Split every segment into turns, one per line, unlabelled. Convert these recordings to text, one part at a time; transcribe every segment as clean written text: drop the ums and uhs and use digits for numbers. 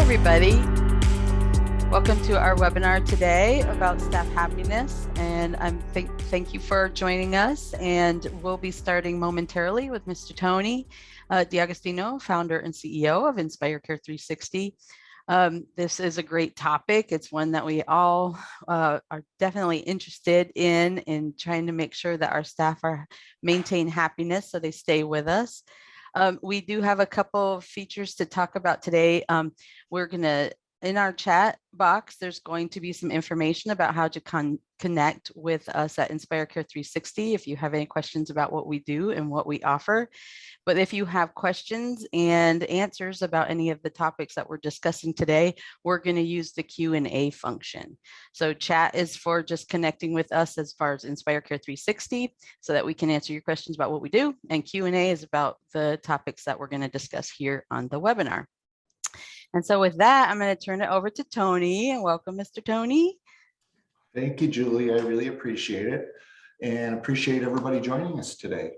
everybody. Welcome to our webinar today about staff happiness, and thank you for joining us. And we'll be starting momentarily with Mr. Tony D'Agostino, founder and CEO of Inspire Care 360. This is a great topic. It's one that we all are definitely interested in trying to make sure that our staff maintain happiness so they stay with us. We do have a couple of features to talk about today. We're going to, in our chat box, there's going to be some information about how to connect with us at Inspire Care 360 if you have any questions about what we do and what we offer. But if you have questions and answers about any of the topics that we're discussing today, we're going to use the Q&A function. So chat is for just connecting with us as far as Inspire Care 360 so that we can answer your questions about what we do. And Q&A is about the topics that we're going to discuss here on the webinar. And so with that, I'm going to turn it over to Tony, and welcome, Mr. Tony.
Thank you, Julie. I really appreciate it and appreciate everybody joining us today.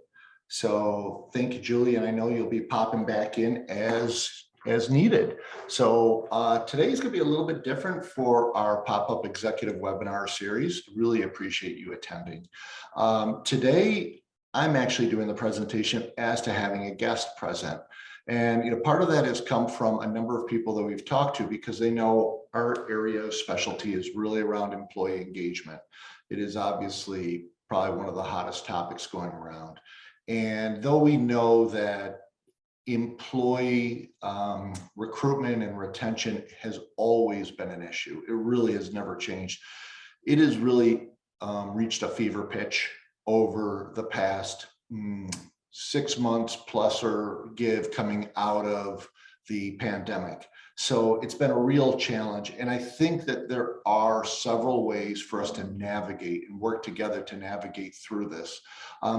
So thank you, Julie. And I know you'll be popping back in as needed. So today is going to be a little bit different for our pop-up executive webinar series. Really appreciate you attending. Today, I'm actually doing the presentation as to having a guest present. And part of that has come from a number of people that we've talked to because they know our area of specialty is really around employee engagement. It is obviously probably one of the hottest topics going around. And though we know that employee recruitment and retention has always been an issue, it really has never changed. It has really reached a fever pitch over the past 6 months plus or give coming out of the pandemic. So it's been a real challenge. And I think that there are several ways for us to navigate and work together to navigate through this.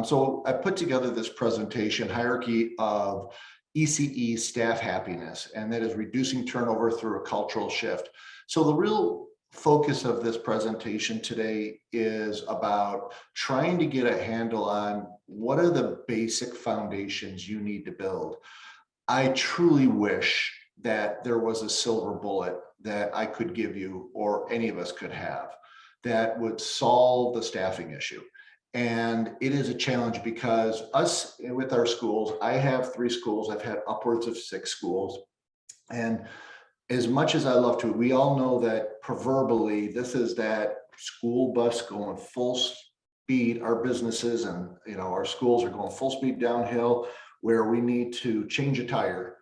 So I put together this presentation, Hierarchy of ECE Staff Happiness, and that is reducing turnover through a cultural shift. So the real focus of this presentation today is about trying to get a handle on what are the basic foundations you need to build. I truly wish that there was a silver bullet that I could give you or any of us could have that would solve the staffing issue. And it is a challenge because us with our schools, I have 3 schools, I've had upwards of 6 schools. And as much as I love to, we all know that proverbially, this is that school bus going full speed. Our businesses and our schools are going full speed downhill where we need to change a tire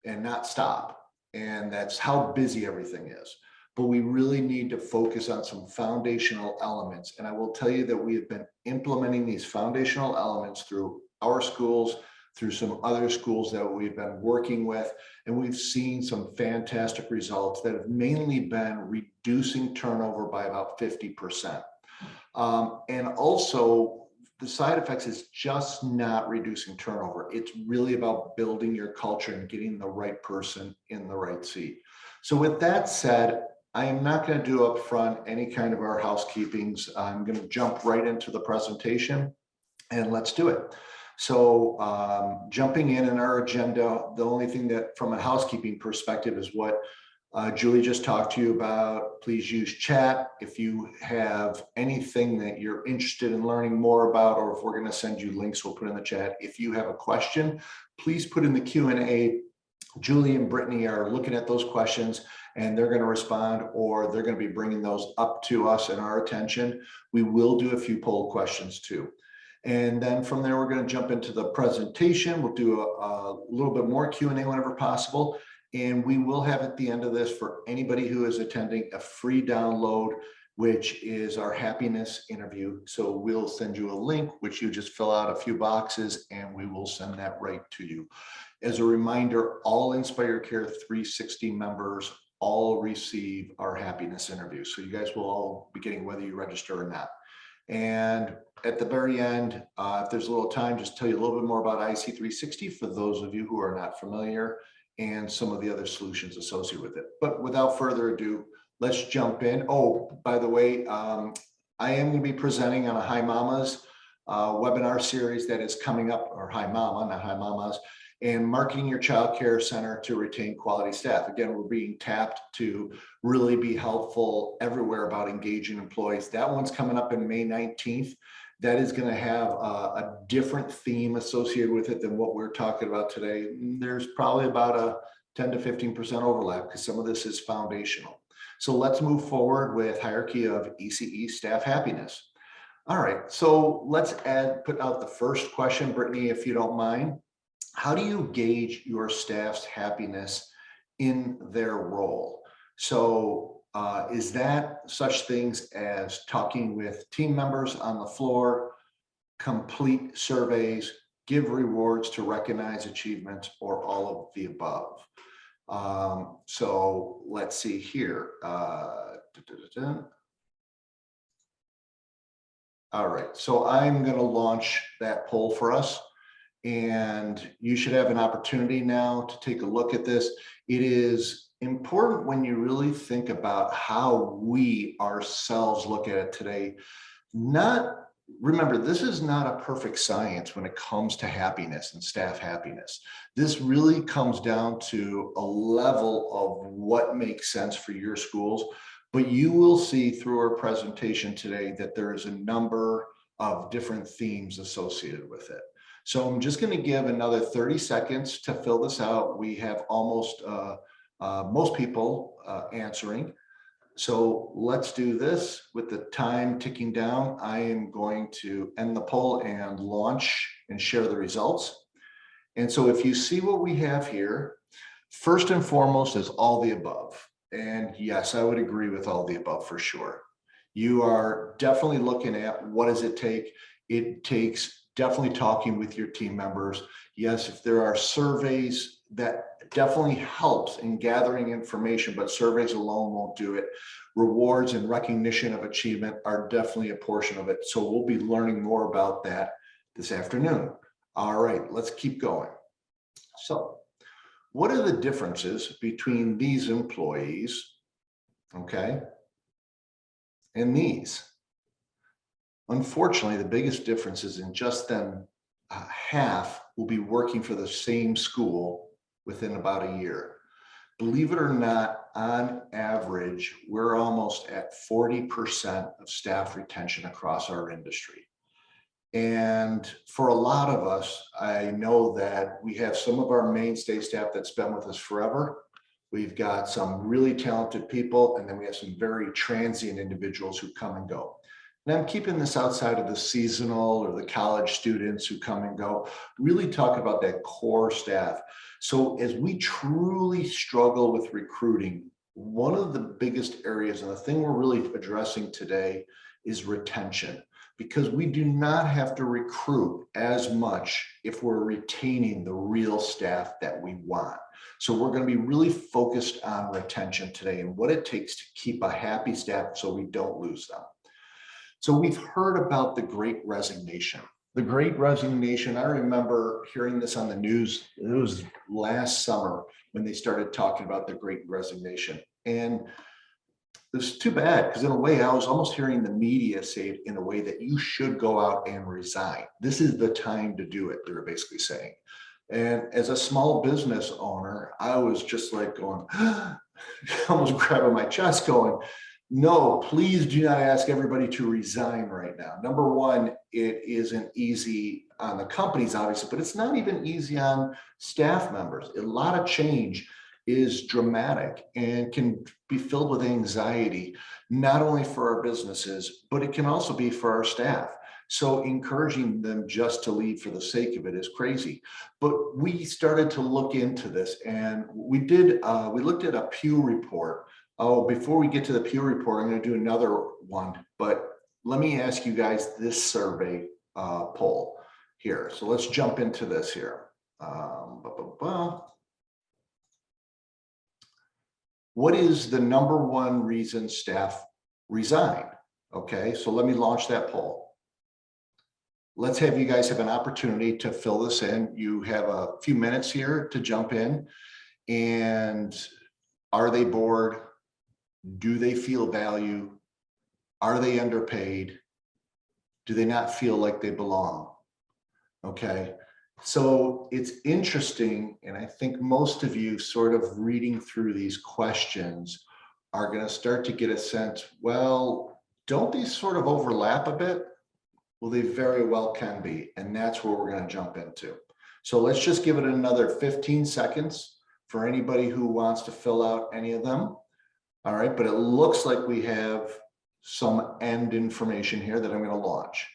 and not stop. And that's how busy everything is. But we really need to focus on some foundational elements. And I will tell you that we have been implementing these foundational elements through our schools, through some other schools that we've been working with, and we've seen some fantastic results that have mainly been reducing turnover by about 50%. And also, the side effects is just not reducing turnover. It's really about building your culture and getting the right person in the right seat. So with that said, I am not going to do up front any kind of our housekeepings. I'm going to jump right into the presentation and let's do it. So jumping in our agenda, the only thing that from a housekeeping perspective is what Julie just talked to you about. Please use chat if you have anything that you're interested in learning more about, or if we're going to send you links, we'll put in the chat. If you have a question, please put in the Q&A. Julie and Brittany are looking at those questions and they're going to respond, or they're going to be bringing those up to us and our attention. We will do a few poll questions too. And then from there, we're going to jump into the presentation. We'll do a little bit more Q&A whenever possible. And we will have at the end of this, for anybody who is attending, a free download, which is our happiness interview. So we'll send you a link, which you just fill out a few boxes, and we will send that right to you. As a reminder, all Inspire Care 360 members all receive our happiness interview. So you guys will all be getting whether you register or not. And at the very end, if there's a little time, just tell you a little bit more about IC 360 for those of you who are not familiar, and some of the other solutions associated with it. But without further ado, let's jump in. Oh, by the way, I am going to be presenting on a Hi Mamas webinar series that is coming up, or Hi Mama, not Hi Mamas. and marketing your child care center to retain quality staff. Again, we're being tapped to really be helpful everywhere about engaging employees. That one's coming up in May 19th. That is going to have a different theme associated with it than what we're talking about today. There's probably about a 10 to 15% overlap because some of this is foundational. So let's move forward with hierarchy of ECE staff happiness. All right, so let's put out the first question, Brittany, if you don't mind. How do you gauge your staff's happiness in their role? So is that such things as talking with team members on the floor, complete surveys, give rewards to recognize achievements, or all of the above? So let's see here. All right, so I'm going to launch that poll for us, and you should have an opportunity now to take a look at this. It is important when you really think about how we ourselves look at it today. Remember, this is not a perfect science when it comes to happiness and staff happiness. This really comes down to a level of what makes sense for your schools. But you will see through our presentation today that there is a number of different themes associated with it. So I'm just going to give another 30 seconds to fill this out. We have almost most people answering. So let's do this with the time ticking down. I am going to end the poll and launch and share the results. And so if you see what we have here, first and foremost is all the above. And yes, I would agree with all the above for sure. You are definitely looking at what does it take? It takes definitely talking with your team members. Yes, if there are surveys, that definitely helps in gathering information, but surveys alone won't do it. Rewards and recognition of achievement are definitely a portion of it. So we'll be learning more about that this afternoon. All right, let's keep going. So what are the differences between these employees, okay, and these? Unfortunately, the biggest difference is in just them, half will be working for the same school within about a year. Believe it or not, on average, we're almost at 40% of staff retention across our industry. And for a lot of us, I know that we have some of our mainstay staff that's been with us forever. We've got some really talented people, and then we have some very transient individuals who come and go. And I'm keeping this outside of the seasonal or the college students who come and go, really talk about that core staff. So as we truly struggle with recruiting, one of the biggest areas, and the thing we're really addressing today, is retention. Because we do not have to recruit as much if we're retaining the real staff that we want. So we're going to be really focused on retention today and what it takes to keep a happy staff so we don't lose them. So we've heard about the Great Resignation. The Great Resignation, I remember hearing this on the news. It was last summer when they started talking about the Great Resignation. And it's too bad, because in a way I was almost hearing the media say it in a way that you should go out and resign. This is the time to do it, they're basically saying. And as a small business owner, I was just like going, almost grabbing my chest going, no, please do not ask everybody to resign right now. Number one, it isn't easy on the companies, obviously, but it's not even easy on staff members. A lot of change is dramatic and can be filled with anxiety, not only for our businesses, but it can also be for our staff. So encouraging them just to leave for the sake of it is crazy. But we started to look into this, and we looked at a Pew report. Oh, before we get to the Pew report, I'm going to do another one, but let me ask you guys this survey poll here. So let's jump into this here. What is the number one reason staff resign? Okay, so let me launch that poll. Let's have you guys have an opportunity to fill this in. You have a few minutes here to jump in. And are they bored? Do they feel value? Are they underpaid? Do they not feel like they belong? Okay. So it's interesting, and I think most of you sort of reading through these questions are going to start to get a sense, well, don't these sort of overlap a bit? Well, they very well can be, and that's where we're going to jump into. So let's just give it another 15 seconds for anybody who wants to fill out any of them. All right, but it looks like we have some end information here that I'm going to launch.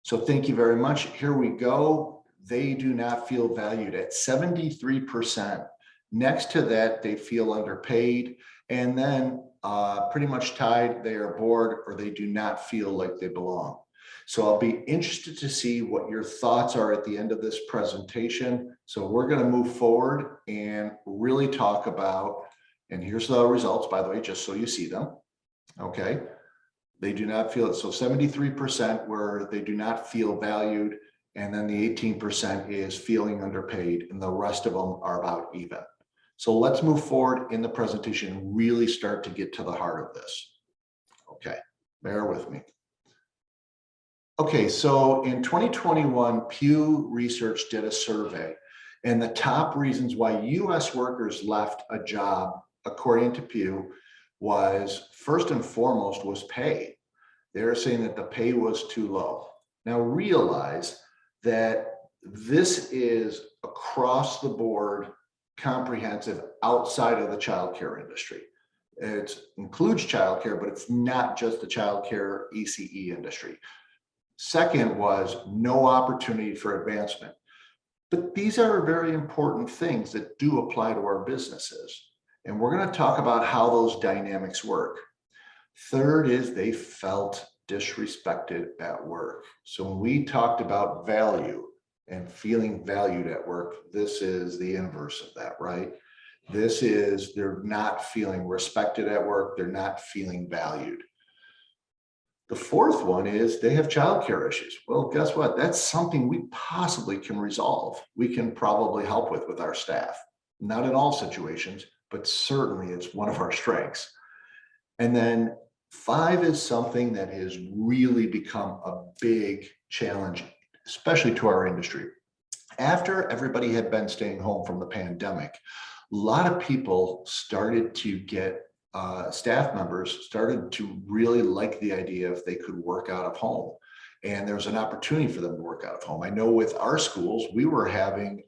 So thank you very much. Here we go. They do not feel valued at 73%. Next to that, they feel underpaid. And then pretty much tied, they are bored or they do not feel like they belong. So I'll be interested to see what your thoughts are at the end of this presentation. So we're going to move forward and really talk about, and here's the results, by the way, just so you see them. Okay. They do not feel it. So 73% where they do not feel valued. And then the 18% is feeling underpaid. And the rest of them are about even. So let's move forward in the presentation and really start to get to the heart of this. Okay, bear with me. Okay, so in 2021, Pew Research did a survey, and the top reasons why US workers left a job, according to Pew, was first and foremost was pay. They're saying that the pay was too low. Now realize that this is across the board, comprehensive, outside of the childcare industry. It includes childcare, but it's not just the childcare ECE industry. Second was no opportunity for advancement. But these are very important things that do apply to our businesses. And we're going to talk about how those dynamics work. Third is they felt disrespected at work. So when we talked about value and feeling valued at work, this is the inverse of that, right? This is they're not feeling respected at work. They're not feeling valued. The fourth one is they have childcare issues. Well, guess what? That's something we possibly can resolve. We can probably help with our staff. Not in all situations, but certainly it's one of our strengths. And then 5 is something that has really become a big challenge, especially to our industry. After everybody had been staying home from the pandemic, a lot of people started to get staff members started to really like the idea if they could work out of home. And there's an opportunity for them to work out of home. I know with our schools, we were having,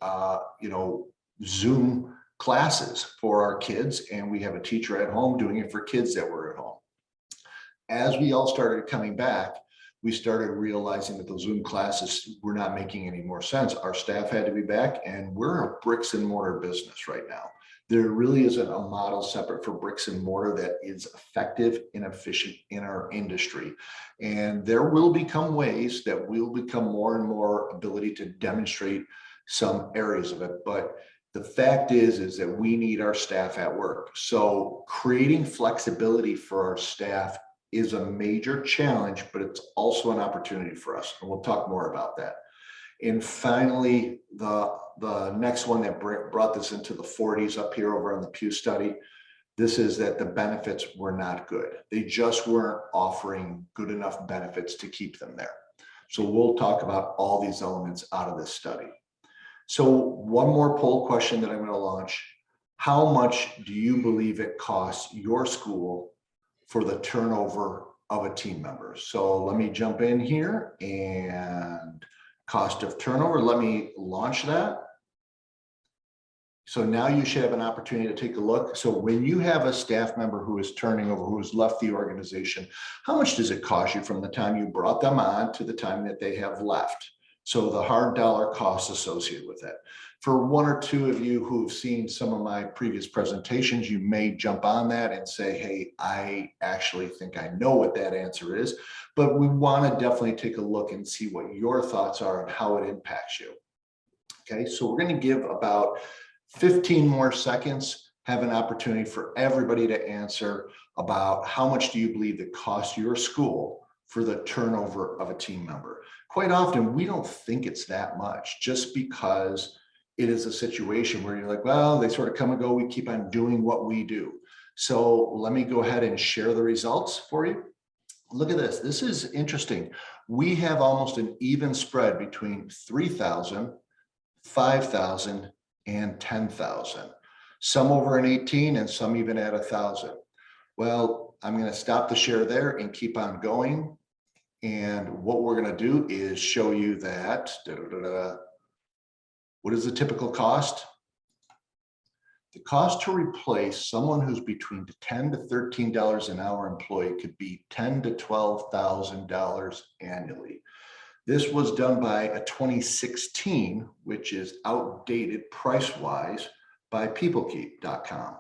Zoom classes for our kids, and we have a teacher at home doing it for kids that were at home. As we all started coming back, we started realizing that the Zoom classes were not making any more sense. Our staff had to be back, and we're a bricks and mortar business right now. There really isn't a model separate for bricks and mortar that is effective and efficient in our industry. And there will become ways that we'll become more and more ability to demonstrate some areas of it. But the fact is that we need our staff at work. So creating flexibility for our staff is a major challenge, but it's also an opportunity for us. And we'll talk more about that. And finally, the next one that brought this into the 40s up here over on the Pew study, this is that the benefits were not good. They just weren't offering good enough benefits to keep them there. So we'll talk about all these elements out of this study. So one more poll question that I'm going to launch. How much do you believe it costs your school for the turnover of a team member? So let me jump in here and cost of turnover. Let me launch that. So now you should have an opportunity to take a look. So when you have a staff member who is turning over, who has left the organization, how much does it cost you from the time you brought them on to the time that they have left? So the hard dollar costs associated with it. For one or two of you who've seen some of my previous presentations, you may jump on that and say, hey, I actually think I know what that answer is, but we want to definitely take a look and see what your thoughts are and how it impacts you. Okay, so we're going to give about 15 more seconds, have an opportunity for everybody to answer about how much do you believe it costs your school for the turnover of a team member. Quite often, we don't think it's that much just because it is a situation where you're like, well, they sort of come and go. We keep on doing what we do. So let me go ahead and share the results for you. Look at this. This is interesting. We have almost an even spread between $3,000 5,000, and 10,000. Some over an 18 and some even at 1,000. Well, I'm going to stop the share there and keep on going. And what we're going to do is show you that, what is the typical cost? The cost to replace someone who's between $10 to $13 an hour employee could be $10,000 to $12,000 annually. This was done by a 2016, which is outdated price-wise, by peoplekeep.com.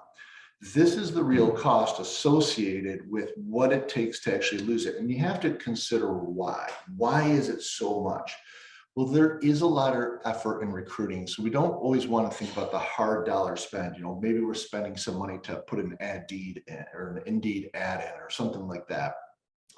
This is the real cost associated with what it takes to actually lose it. And you have to consider why. Why is it so much? Well, there is a lot of effort in recruiting. So we don't always want to think about the hard dollar spend. You know, maybe we're spending some money to put an Indeed in, or an Indeed ad in or something like that.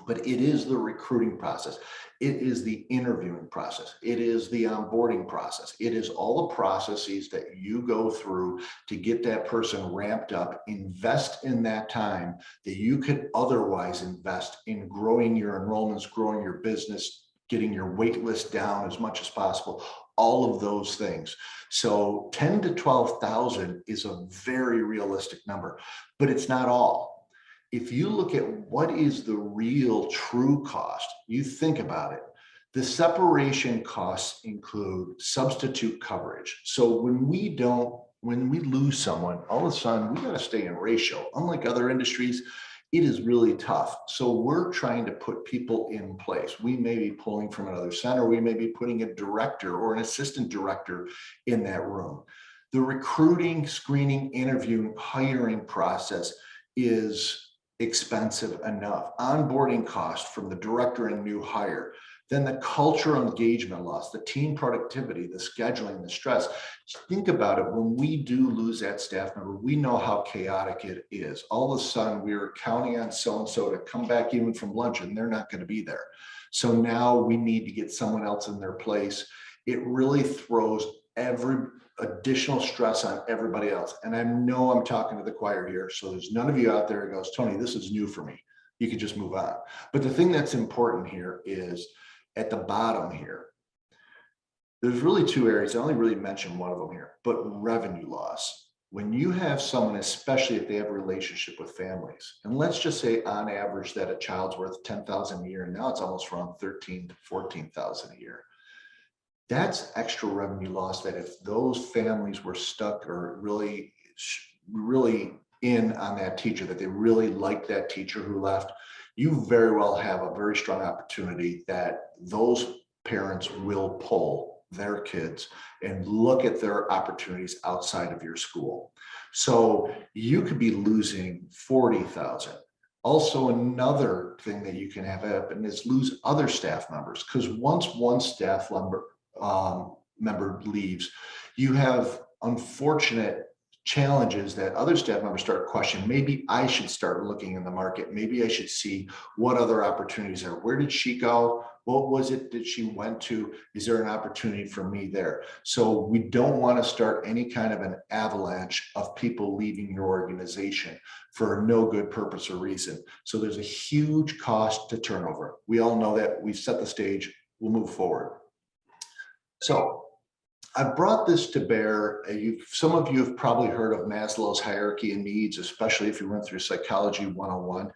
But it is the recruiting process. It is the interviewing process. It is the onboarding process. It is all the processes that you go through to get that person ramped up, invest in that time that you could otherwise invest in growing your enrollments, growing your business, getting your wait list down as much as possible, all of those things. So 10 to 12,000 is a very realistic number, but it's not all. If you look at what is the real true cost, you think about it, the separation costs include substitute coverage. So when we lose someone, all of a sudden we got to stay in ratio. Unlike other industries, it is really tough. So we're trying to put people in place. We may be pulling from another center. We may be putting a director or an assistant director in that room. The recruiting, screening, interviewing, hiring process is expensive enough. Onboarding cost from the director and new hire, then the cultural engagement loss, the team productivity, the scheduling, the stress. Think about it. When we do lose that staff member, we know how chaotic it is. All of a sudden, we're counting on so-and-so to come back even from lunch, and they're not going to be there. So now we need to get someone else in their place. It really throws every additional stress on everybody else. And I know I'm talking to the choir here, so there's none of you out there who goes, Tony, this is new for me. You can just move on. But the thing that's important here is at the bottom here, there's really two areas. I only really mentioned one of them here, but revenue loss. When you have someone, especially if they have a relationship with families, and let's just say on average that a child's worth $10,000 a year, and now it's almost around $13,000 to $14,000 a year. That's extra revenue loss that if those families were stuck or really in on that teacher, that they really liked that teacher who left, you very well have a very strong opportunity that those parents will pull their kids and look at their opportunities outside of your school. So you could be losing 40,000. Also, another thing that you can have happen is lose other staff members, because once one staff member leaves, you have unfortunate challenges that other staff members start questioning. Maybe I should start looking in the market. Maybe I should see what other opportunities are. Where did she go? What was it that she went to? Is there an opportunity for me there? So we don't want to start any kind of an avalanche of people leaving your organization for no good purpose or reason. So there's a huge cost to turnover. We all know that. We've set the stage. We'll move forward. So I brought this to bear. Some of you have probably heard of Maslow's Hierarchy of Needs, especially if you went through Psychology 101.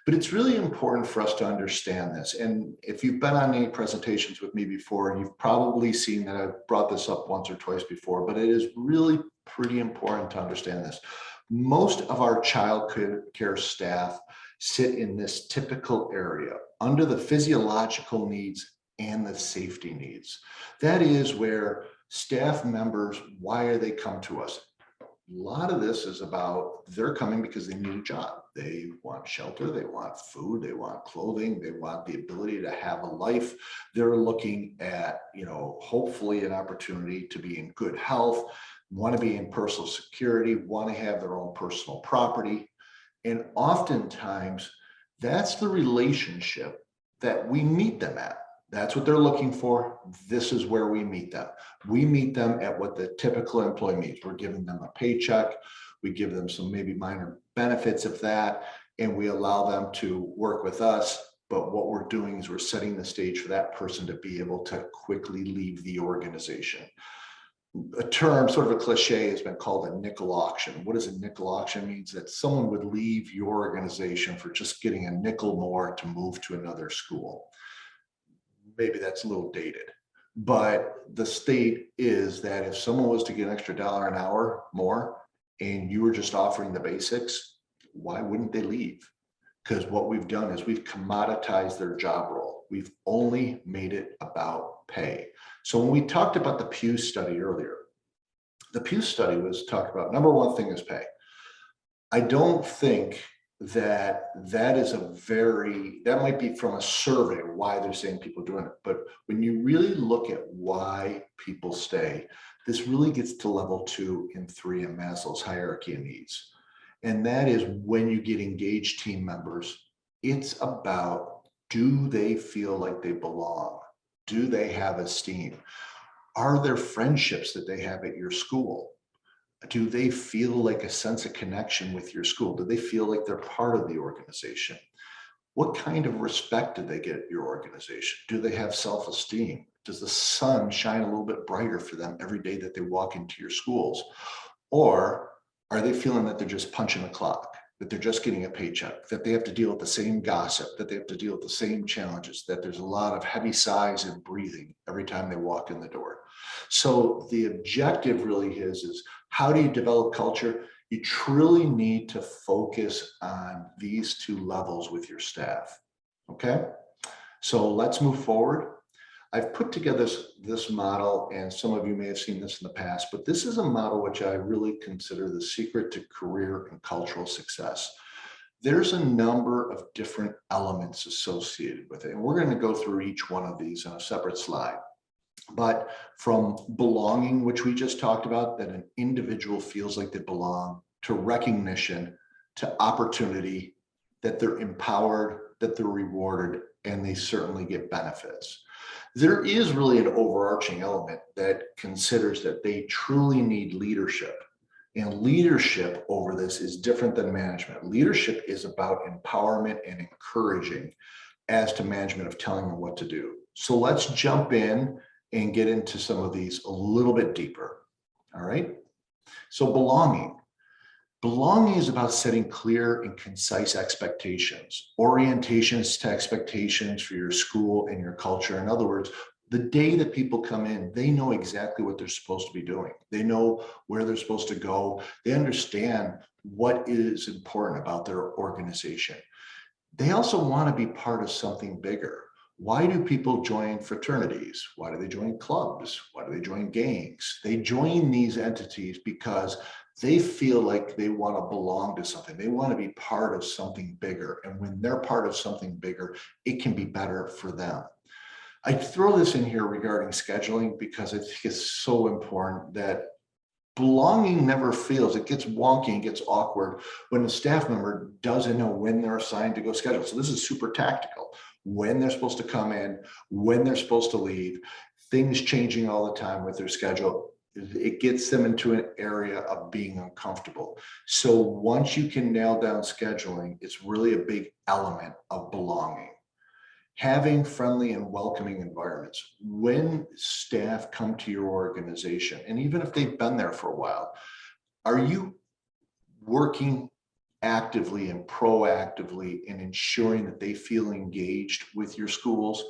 But it's really important for us to understand this. And if you've been on any presentations with me before, you've probably seen that I've brought this up once or twice before, but it is really pretty important to understand this. Most of our child care staff sit in this typical area under the physiological needs and the safety needs. That is where staff members, why are they come to us? A lot of this is about they're coming because they need a job. They want shelter, they want food, they want clothing, they want the ability to have a life. They're looking at, hopefully an opportunity to be in good health, want to be in personal security, want to have their own personal property. And oftentimes that's the relationship that we meet them at. That's what they're looking for. This is where we meet them. We meet them at what the typical employee meets. We're giving them a paycheck. We give them some maybe minor benefits of that, and we allow them to work with us. But what we're doing is we're setting the stage for that person to be able to quickly leave the organization. a term, sort of a cliche, has been called a nickel auction. What is a nickel auction? It means that someone would leave your organization for just getting a nickel more to move to another school. Maybe that's a little dated, but the state is that if someone was to get an extra $1 an hour more and you were just offering the basics, why wouldn't they leave? Because what we've done is we've commoditized their job role. We've only made it about pay. So when we talked about the Pew study earlier, the Pew study was talked about, number one thing is pay. I don't think that is that might be from a survey why they're saying people doing it. But when you really look at why people stay, this really gets to level 2 and 3 in Maslow's hierarchy of needs. And that is when you get engaged team members, it's about, do they feel like they belong? Do they have esteem? Are there friendships that they have at your school? Do they feel like a sense of connection with your school? Do they feel like they're part of the organization? What kind of respect do they get at your organization? Do they have self-esteem? Does the sun shine a little bit brighter for them every day that they walk into your schools? Or are they feeling that they're just punching a clock, that they're just getting a paycheck, that they have to deal with the same gossip, that they have to deal with the same challenges, that there's a lot of heavy sighs and breathing every time they walk in the door? So the objective really is how do you develop culture? You truly need to focus on these 2 levels with your staff. Okay, so let's move forward. I've put together this model, and some of you may have seen this in the past, but this is a model which I really consider the secret to career and cultural success. There's a number of different elements associated with it, and we're going to go through each one of these in a separate slide. But from belonging, which we just talked about, that an individual feels like they belong, to recognition, to opportunity, that they're empowered, that they're rewarded, and they certainly get benefits. There is really an overarching element that considers that they truly need leadership. And leadership over this is different than management. Leadership is about empowerment and encouraging, as to management of telling them what to do. So let's jump in and get into some of these a little bit deeper. All right. So belonging. Belonging is about setting clear and concise expectations, orientations to expectations for your school and your culture. In other words, the day that people come in, they know exactly what they're supposed to be doing. They know where they're supposed to go. They understand what is important about their organization. They also want to be part of something bigger. Why do people join fraternities? Why do they join clubs? Why do they join gangs? They join these entities because they feel like they want to belong to something. They want to be part of something bigger. And when they're part of something bigger, it can be better for them. I throw this in here regarding scheduling because I think it's so important that belonging never feels, it gets wonky and gets awkward when the staff member doesn't know when they're assigned to go schedule. So this is super tactical. When they're supposed to come in, when they're supposed to leave, things changing all the time with their schedule. It gets them into an area of being uncomfortable. So once you can nail down scheduling, it's really a big element of belonging. Having friendly and welcoming environments. When staff come to your organization, and even if they've been there for a while, are you working actively and proactively in ensuring that they feel engaged with your schools?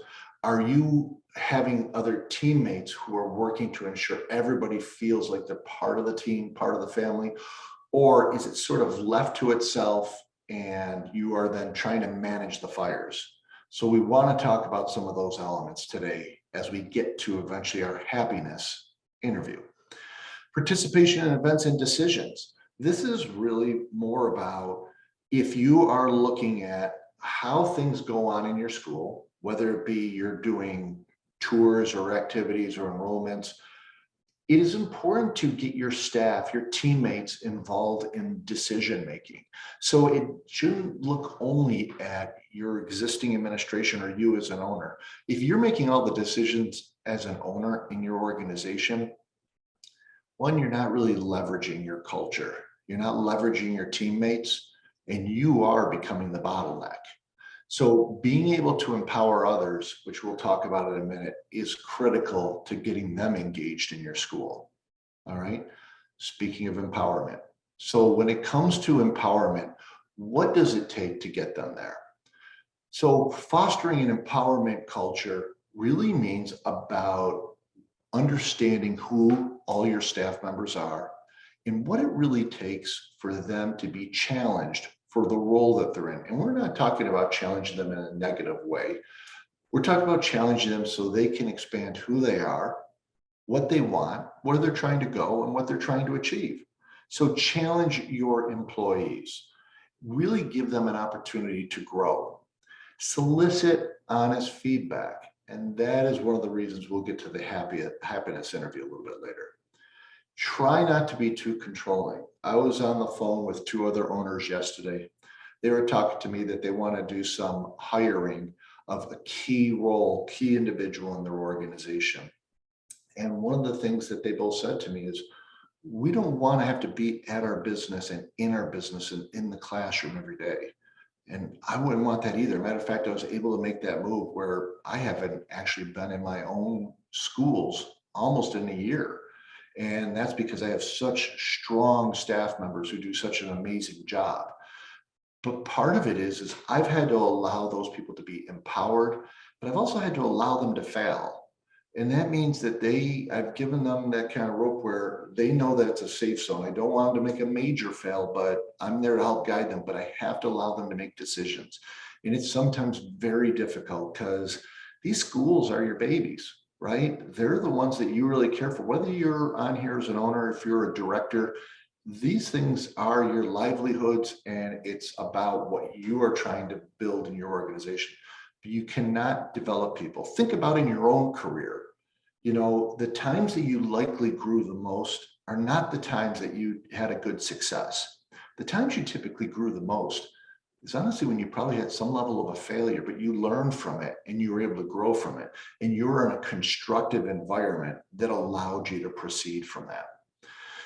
Are you having other teammates who are working to ensure everybody feels like they're part of the team, part of the family? Or is it sort of left to itself and you are then trying to manage the fires? So we want to talk about some of those elements today as we get to eventually our happiness interview. Participation in events and decisions. This is really more about if you are looking at how things go on in your school, whether it be you're doing tours or activities or enrollments, it is important to get your staff, your teammates involved in decision making. So it shouldn't look only at your existing administration or you as an owner. If you're making all the decisions as an owner in your organization, one, you're not really leveraging your culture. You're not leveraging your teammates, and you are becoming the bottleneck. So being able to empower others, which we'll talk about in a minute, is critical to getting them engaged in your school. All right. Speaking of empowerment. So when it comes to empowerment, what does it take to get them there? So fostering an empowerment culture really means about understanding who all your staff members are and what it really takes for them to be challenged for the role that they're in. And we're not talking about challenging them in a negative way. We're talking about challenging them so they can expand who they are, what they want, where they're trying to go, and what they're trying to achieve. So challenge your employees. Really give them an opportunity to grow. Solicit honest feedback. And that is one of the reasons we'll get to the happiness interview a little bit later. Try not to be too controlling. I was on the phone with two other owners yesterday. They were talking to me that they want to do some hiring of a key role, key individual in their organization. And one of the things that they both said to me is, we don't want to have to be at our business and in our business and in the classroom every day. And I wouldn't want that either. Matter of fact, I was able to make that move where I haven't actually been in my own schools almost in a year. And that's because I have such strong staff members who do such an amazing job. But part of it is I've had to allow those people to be empowered, but I've also had to allow them to fail. And that means that I've given them that kind of rope where they know that it's a safe zone. I don't want them to make a major fail, but I'm there to help guide them, but I have to allow them to make decisions. And it's sometimes very difficult because these schools are your babies, right? They're the ones that you really care for. Whether you're on here as an owner, if you're a director, these things are your livelihoods, and it's about what you are trying to build in your organization. You cannot develop people. Think about in your own career. You know, the times that you likely grew the most are not the times that you had a good success. The times you typically grew the most is honestly when you probably had some level of a failure, but you learned from it and you were able to grow from it. And you were in a constructive environment that allowed you to proceed from that.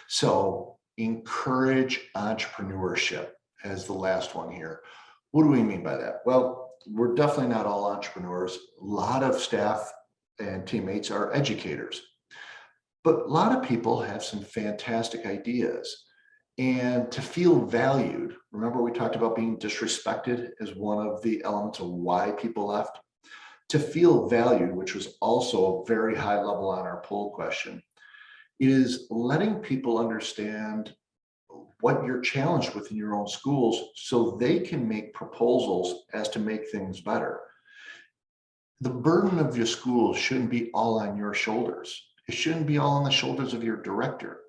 So encourage entrepreneurship as the last one here. What do we mean by that? Well, we're definitely not all entrepreneurs. A lot of staff and teammates are educators, but a lot of people have some fantastic ideas. And to feel valued, remember we talked about being disrespected as one of the elements of why people left? To feel valued, which was also a very high level on our poll question, is letting people understand what you're challenged with in your own schools so they can make proposals as to make things better. The burden of your school shouldn't be all on your shoulders. It shouldn't be all on the shoulders of your director.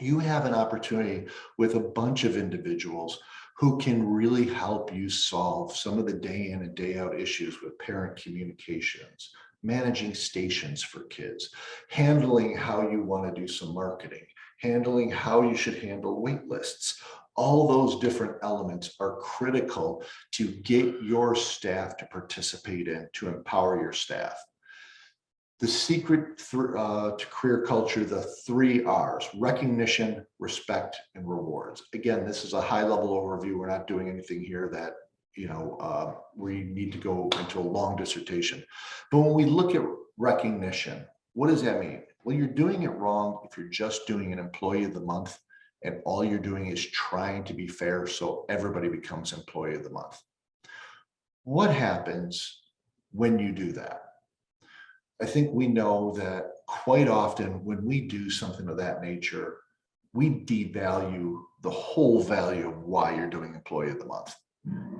You have an opportunity with a bunch of individuals who can really help you solve some of the day in and day out issues with parent communications, managing stations for kids, handling how you want to do some marketing, handling how you should handle wait lists. All those different elements are critical to get your staff to participate in, to empower your staff. The secret to career culture, the 3 R's: recognition, respect, and rewards. Again, this is a high level overview. We're not doing anything here that, we need to go into a long dissertation. But when we look at recognition, what does that mean? Well, you're doing it wrong if you're just doing an employee of the month and all you're doing is trying to be fair so everybody becomes employee of the month. What happens when you do that? I think we know that quite often when we do something of that nature, we devalue the whole value of why you're doing employee of the month.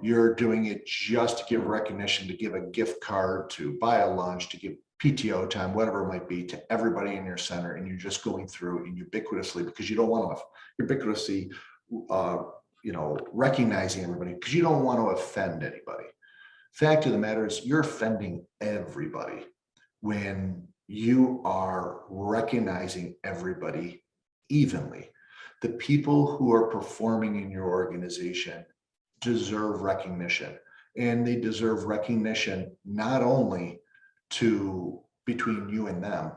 You're doing it just to give recognition, to give a gift card, to buy a lunch, to give PTO time, whatever it might be, to everybody in your center, and you're just going through and ubiquitously, because you don't want to ubiquitously, recognizing everybody, because you don't want to offend anybody. Fact of the matter is, you're offending everybody when you are recognizing everybody evenly. The people who are performing in your organization deserve recognition, and they deserve recognition not only between you and them,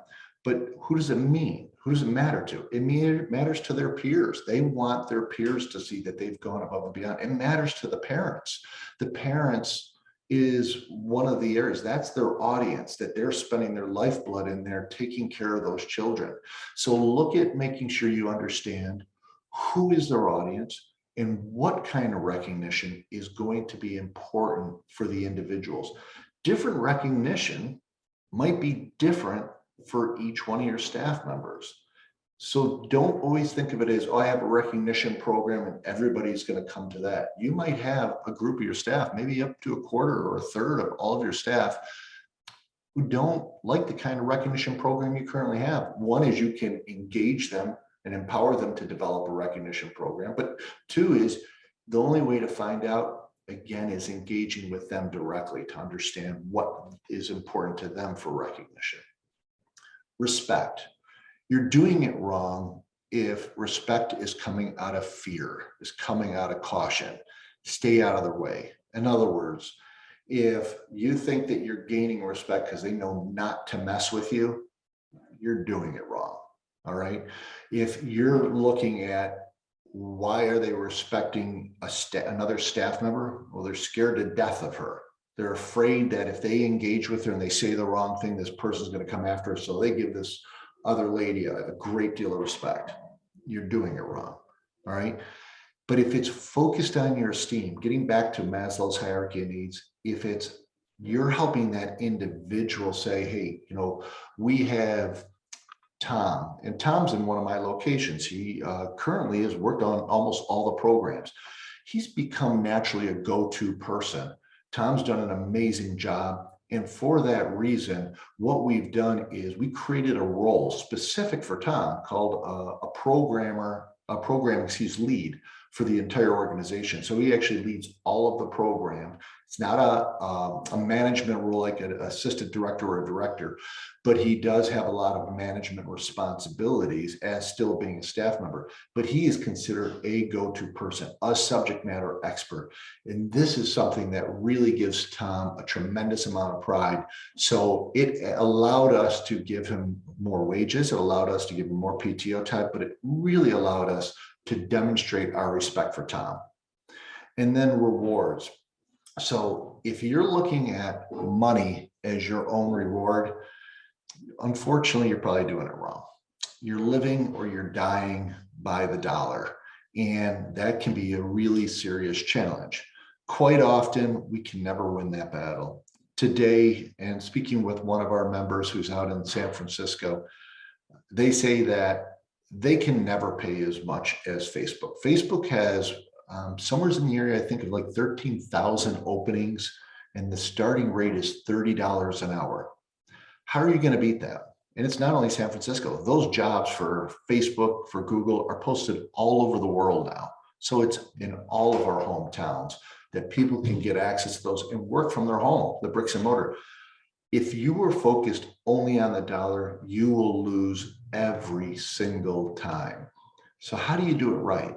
but who does it mean? Who does it matter to? It matters to their peers. They want their peers to see that they've gone above and beyond. It matters to the parents. The parents is one of the areas. That's their audience, that they're spending their lifeblood in there taking care of those children. So look at making sure you understand who is their audience and what kind of recognition is going to be important for the individuals. Different recognition might be different for each one of your staff members. So don't always think of it as, oh, I have a recognition program and everybody's going to come to that. You might have a group of your staff, maybe up to a quarter or a third of all of your staff, who don't like the kind of recognition program you currently have. One is you can engage them and empower them to develop a recognition program. But two is the only way to find out, again, is engaging with them directly to understand what is important to them for recognition. Respect. You're doing it wrong if respect is coming out of fear, is coming out of caution. Stay out of their way. In other words, if you think that you're gaining respect because they know not to mess with you, you're doing it wrong. All right. If you're looking at why are they respecting another staff member? Well, they're scared to death of her. They're afraid that if they engage with her and they say the wrong thing, this person's going to come after her. So they give this other lady a great deal of respect. You're doing it wrong. All right. But if it's focused on your esteem, getting back to Maslow's hierarchy of needs, if it's you're helping that individual say, hey, we have Tom, and Tom's in one of my locations. He currently has worked on almost all the programs. He's become naturally a go-to person. Tom's done an amazing job. And for that reason, what we've done is we created a role specific for Tom called a program lead for the entire organization. So he actually leads all of the program. It's not a management role like an assistant director or a director, but he does have a lot of management responsibilities as still being a staff member. But he is considered a go-to person, a subject matter expert. And this is something that really gives Tom a tremendous amount of pride. So it allowed us to give him more wages. It allowed us to give him more PTO time, but it really allowed us to demonstrate our respect for Tom. And then rewards. So if you're looking at money as your own reward, unfortunately, you're probably doing it wrong. You're living or you're dying by the dollar. And that can be a really serious challenge. Quite often, we can never win that battle. Today, and speaking with one of our members who's out in San Francisco, they say that they can never pay as much as Facebook. Facebook has somewhere in the area, I think, of like 13,000 openings, and the starting rate is $30 an hour. How are you going to beat that? And it's not only San Francisco. Those jobs for Facebook, for Google are posted all over the world now. So it's in all of our hometowns that people can get access to those and work from their home, the bricks and mortar. If you were focused only on the dollar, you will lose every single time. So how do you do it right?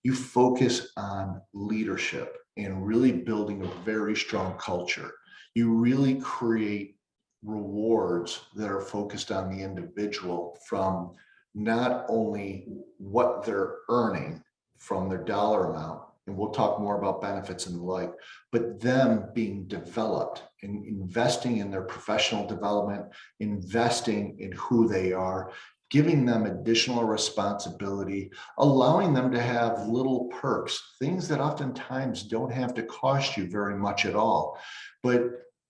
You focus on leadership and really building a very strong culture. You really create rewards that are focused on the individual from not only what they're earning from their dollar amount, and we'll talk more about benefits and the like, but them being developed and investing in their professional development, investing in who they are, giving them additional responsibility, allowing them to have little perks, things that oftentimes don't have to cost you very much at all. But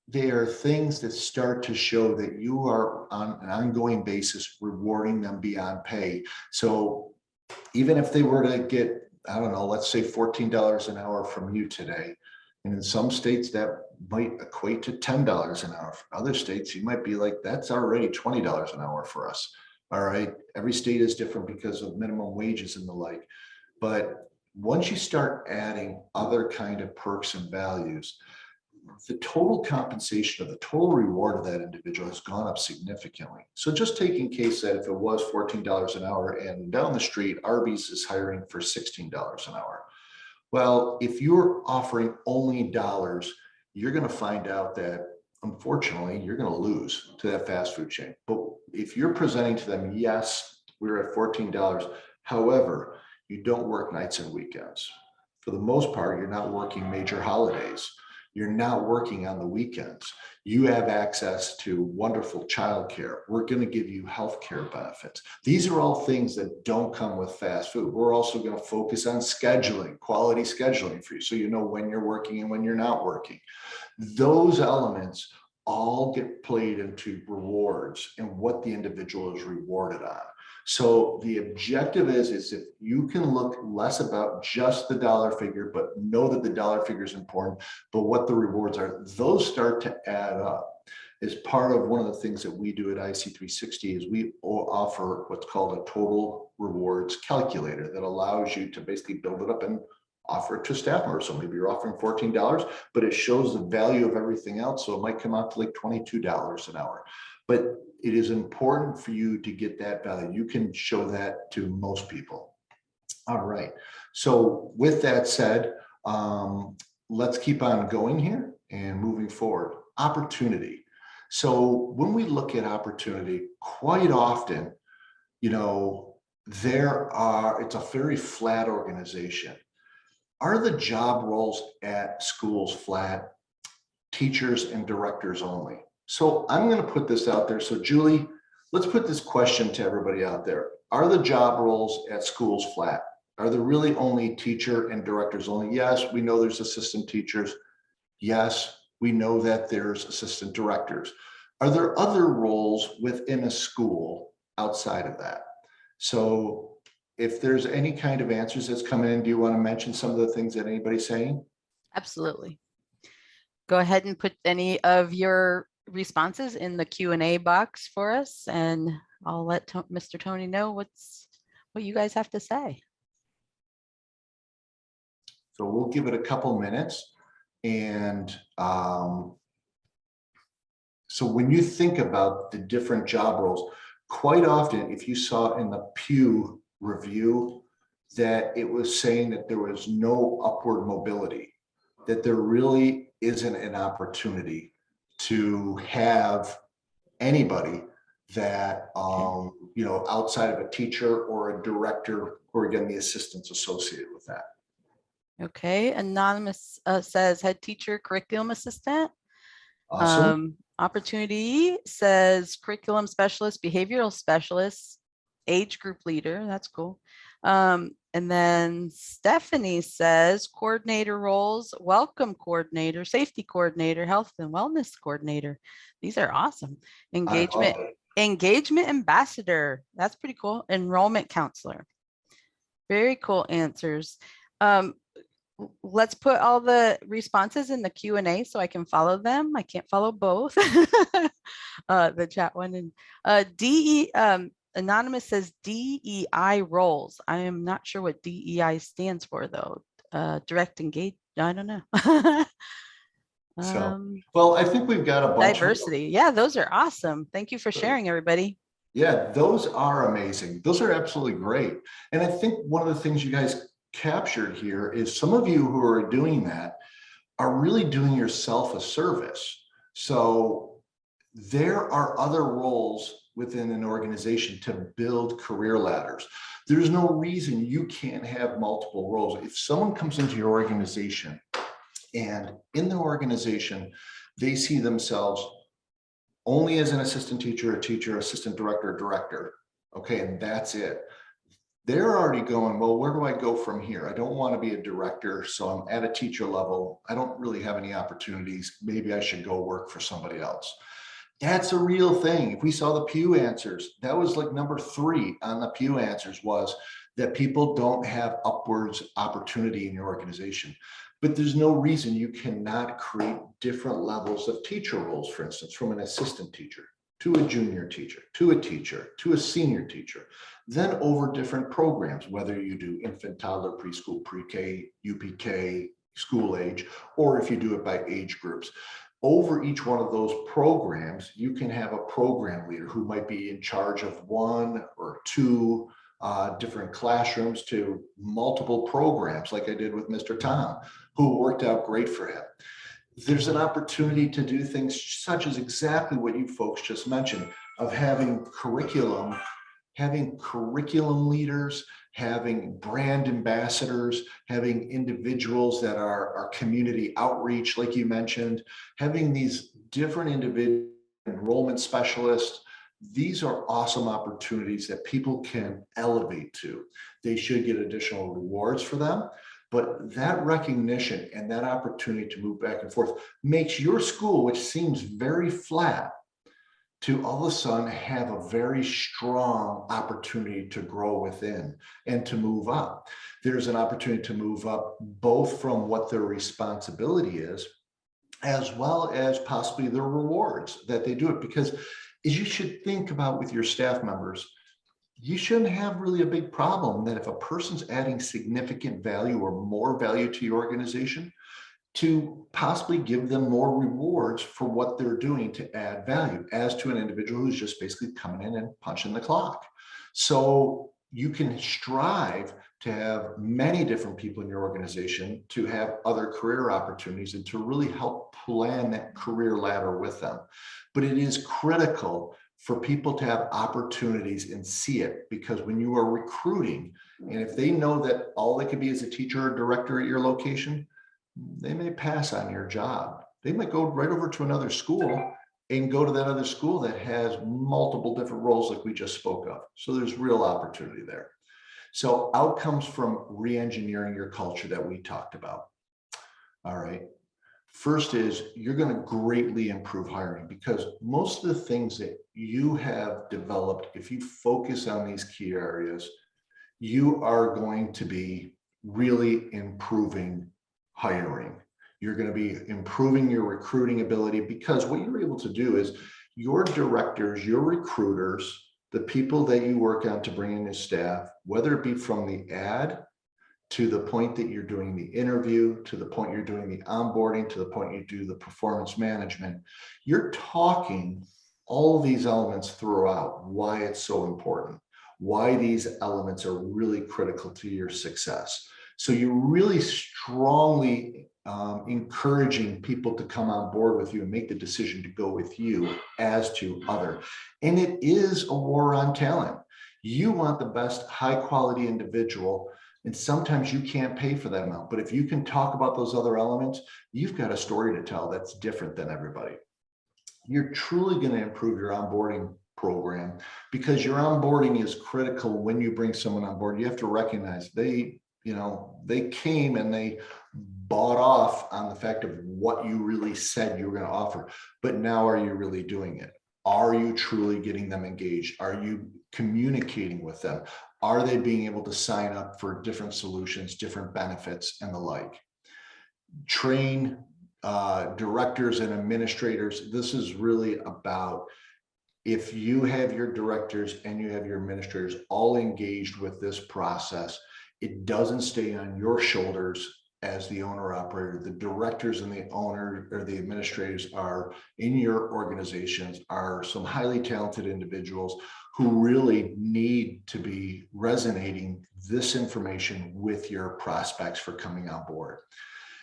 they are things that start to show that you are on an ongoing basis rewarding them beyond pay. So even if they were to get, I don't know, let's say $14 an hour from you today, and in some states that might equate to $10 an hour. For other states, you might be like, that's already $20 an hour for us. All right. Every state is different because of minimum wages and the like. But once you start adding other kind of perks and values, the total compensation of the total reward of that individual has gone up significantly. So just taking case that if it was $14 an hour and down the street, Arby's is hiring for $16 an hour. Well, if you're offering only dollars, you're going to find out that unfortunately, you're going to lose to that fast food chain. But if you're presenting to them, yes, we're at $14. However, you don't work nights and weekends. For the most part, you're not working major holidays. You're not working on the weekends. You have access to wonderful childcare. We're going to give you healthcare benefits. These are all things that don't come with fast food. We're also going to focus on scheduling, quality scheduling for you, so you know when you're working and when you're not working. Those elements all get played into rewards and what the individual is rewarded on. So the objective is if you can look less about just the dollar figure, but know that the dollar figure is important, but what the rewards are, those start to add up. As part of one of the things that we do at IC360 is we offer what's called a total rewards calculator that allows you to basically build it up and offer it to a staff member. So maybe you're offering $14, but it shows the value of everything else. So it might come out to like $22 an hour. But it is important for you to get that value. You can show that to most people. All right. So with that said, let's keep on going here and moving forward. Opportunity. So when we look at opportunity, quite often, you know, it's a very flat organization. Are the job roles at schools flat? Teachers and directors only? So I'm going to put this out there. So Julie, let's put this question to everybody out there. Are the job roles at schools flat? Are there really only teacher and directors only? Yes, we know there's assistant teachers. Yes, we know that there's assistant directors. Are there other roles within a school outside of that? So if there's any kind of answers that's coming in, do you want to mention some of the things that anybody's saying?
Absolutely. Go ahead and put any of your responses in the Q&A box for us, and I'll let Mr. Tony know what you guys have to say.
So we'll give it a couple minutes. And so when you think about the different job roles, quite often, if you saw in the Pew review that it was saying that there was no upward mobility, that there really isn't an opportunity to have anybody that, you know, outside of a teacher or a director, or again, the assistants associated with that.
Okay, Anonymous says head teacher, curriculum assistant.
Awesome.
Opportunity says curriculum specialist, behavioral specialist, age group leader. That's cool. And then Stephanie says coordinator roles, welcome coordinator, safety coordinator, health and wellness coordinator. These are awesome. Engagement ambassador. That's pretty cool. Enrollment counselor. Very cool answers. Let's put all the responses in the Q&A so I can follow them. I can't follow both. The chat one and Anonymous says DEI roles. I am not sure what DEI stands for though. Direct engage. I don't know.
Well, I think we've got a bunch
diversity. Yeah, those are awesome. Thank you for sharing, everybody.
Yeah, those are amazing. Those are absolutely great. And I think one of the things you guys captured here is some of you who are doing that are really doing yourself a service. So there are other roles within an organization to build career ladders. There's no reason you can't have multiple roles. If someone comes into your organization and in the organization, they see themselves only as an assistant teacher, a teacher, assistant director, director, okay, and that's it. They're already going, well, where do I go from here? I don't want to be a director, so I'm at a teacher level. I don't really have any opportunities. Maybe I should go work for somebody else. That's a real thing. If we saw the Pew answers, that was like number 3 on the Pew answers, was that people don't have upwards opportunity in your organization. But there's no reason you cannot create different levels of teacher roles, for instance, from an assistant teacher to a junior teacher, to a teacher, to a senior teacher, then over different programs, whether you do infant, toddler, preschool, pre-K, UPK, school age, or if you do it by age groups. Over each one of those programs, you can have a program leader who might be in charge of 1 or 2 different classrooms to multiple programs, like I did with Mr. Tom, who worked out great for him. There's an opportunity to do things such as exactly what you folks just mentioned, of having curriculum having curriculum leaders, having brand ambassadors, having individuals that are community outreach, like you mentioned, having these different individual enrollment specialists. These are awesome opportunities that people can elevate to. They should get additional rewards for them. But that recognition and that opportunity to move back and forth makes your school, which seems very flat, to all of a sudden have a very strong opportunity to grow within and to move up. There's an opportunity to move up both from what their responsibility is, as well as possibly the rewards that they do it. Because as you should think about with your staff members, you shouldn't have really a big problem that if a person's adding significant value or more value to your organization, to possibly give them more rewards for what they're doing to add value, as to an individual who's just basically coming in and punching the clock. So you can strive to have many different people in your organization to have other career opportunities and to really help plan that career ladder with them. But it is critical for people to have opportunities and see it, because when you are recruiting, and if they know that all they could be is a teacher or director at your location, they may pass on your job. They might go right over to another school and go to that other school that has multiple different roles like we just spoke of. So there's real opportunity there. So outcomes from re-engineering your culture that we talked about. All right. First is you're going to greatly improve hiring, because most of the things that you have developed, if you focus on these key areas, you are going to be really improving hiring. You're going to be improving your recruiting ability, because what you're able to do is your directors, your recruiters, the people that you work on to bring in as staff, whether it be from the ad to the point that you're doing the interview, to the point you're doing the onboarding, to the point you do the performance management, you're talking all of these elements throughout, why it's so important, why these elements are really critical to your success. So you're really strongly encouraging people to come on board with you and make the decision to go with you as to other. And it is a war on talent. You want the best high quality individual, and sometimes you can't pay for that amount. But if you can talk about those other elements, you've got a story to tell that's different than everybody. You're truly going to improve your onboarding program, because your onboarding is critical. When you bring someone on board, you have to recognize they came and they bought off on the fact of what you really said you were going to offer. But now, are you really doing it? Are you truly getting them engaged? Are you communicating with them? Are they being able to sign up for different solutions, different benefits, and the like? Train directors and administrators. This is really about, if you have your directors and you have your administrators all engaged with this process, it doesn't stay on your shoulders as the owner operator. The directors and the owner or the administrators are in your organizations are some highly talented individuals who really need to be resonating this information with your prospects for coming on board.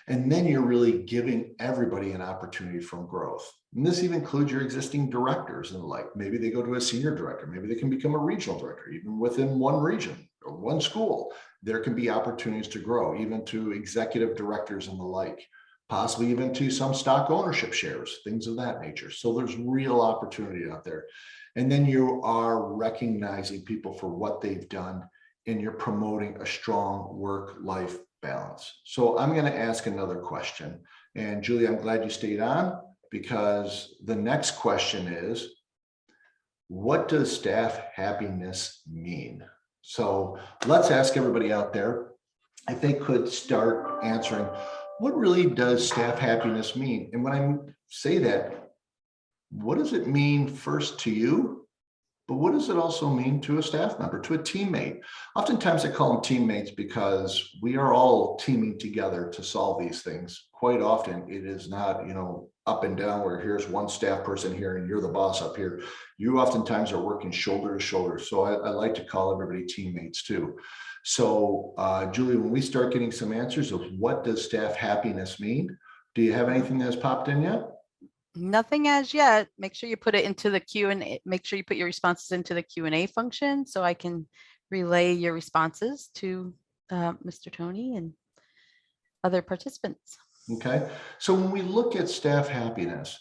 And then you're really giving everybody an opportunity for growth. And this even includes your existing directors and the like. Maybe they go to a senior director, maybe they can become a regional director, even within one region or one school. There can be opportunities to grow, even to executive directors and the like, possibly even to some stock ownership shares, things of that nature. So there's real opportunity out there. And then you are recognizing people for what they've done, and you're promoting a strong work-life balance. So I'm going to ask another question. And Julie, I'm glad you stayed on, because the next question is, what does staff happiness mean? So let's ask everybody out there if they could start answering, what really does staff happiness mean? And when I say that, what does it mean first to you? But what does it also mean to a staff member, to a teammate? Oftentimes I call them teammates because we are all teaming together to solve these things. Quite often it is not, up and down where here's one staff person here and you're the boss up here. You oftentimes are working shoulder to shoulder. So I like to call everybody teammates too. So Julie, when we start getting some answers of what does staff happiness mean, do you have anything that's popped in yet?
Nothing as yet. Make sure you put it into the Q&A. Make sure you put your responses into the Q&A function so I can relay your responses to Mr. Tony and other participants.
Okay, so when we look at staff happiness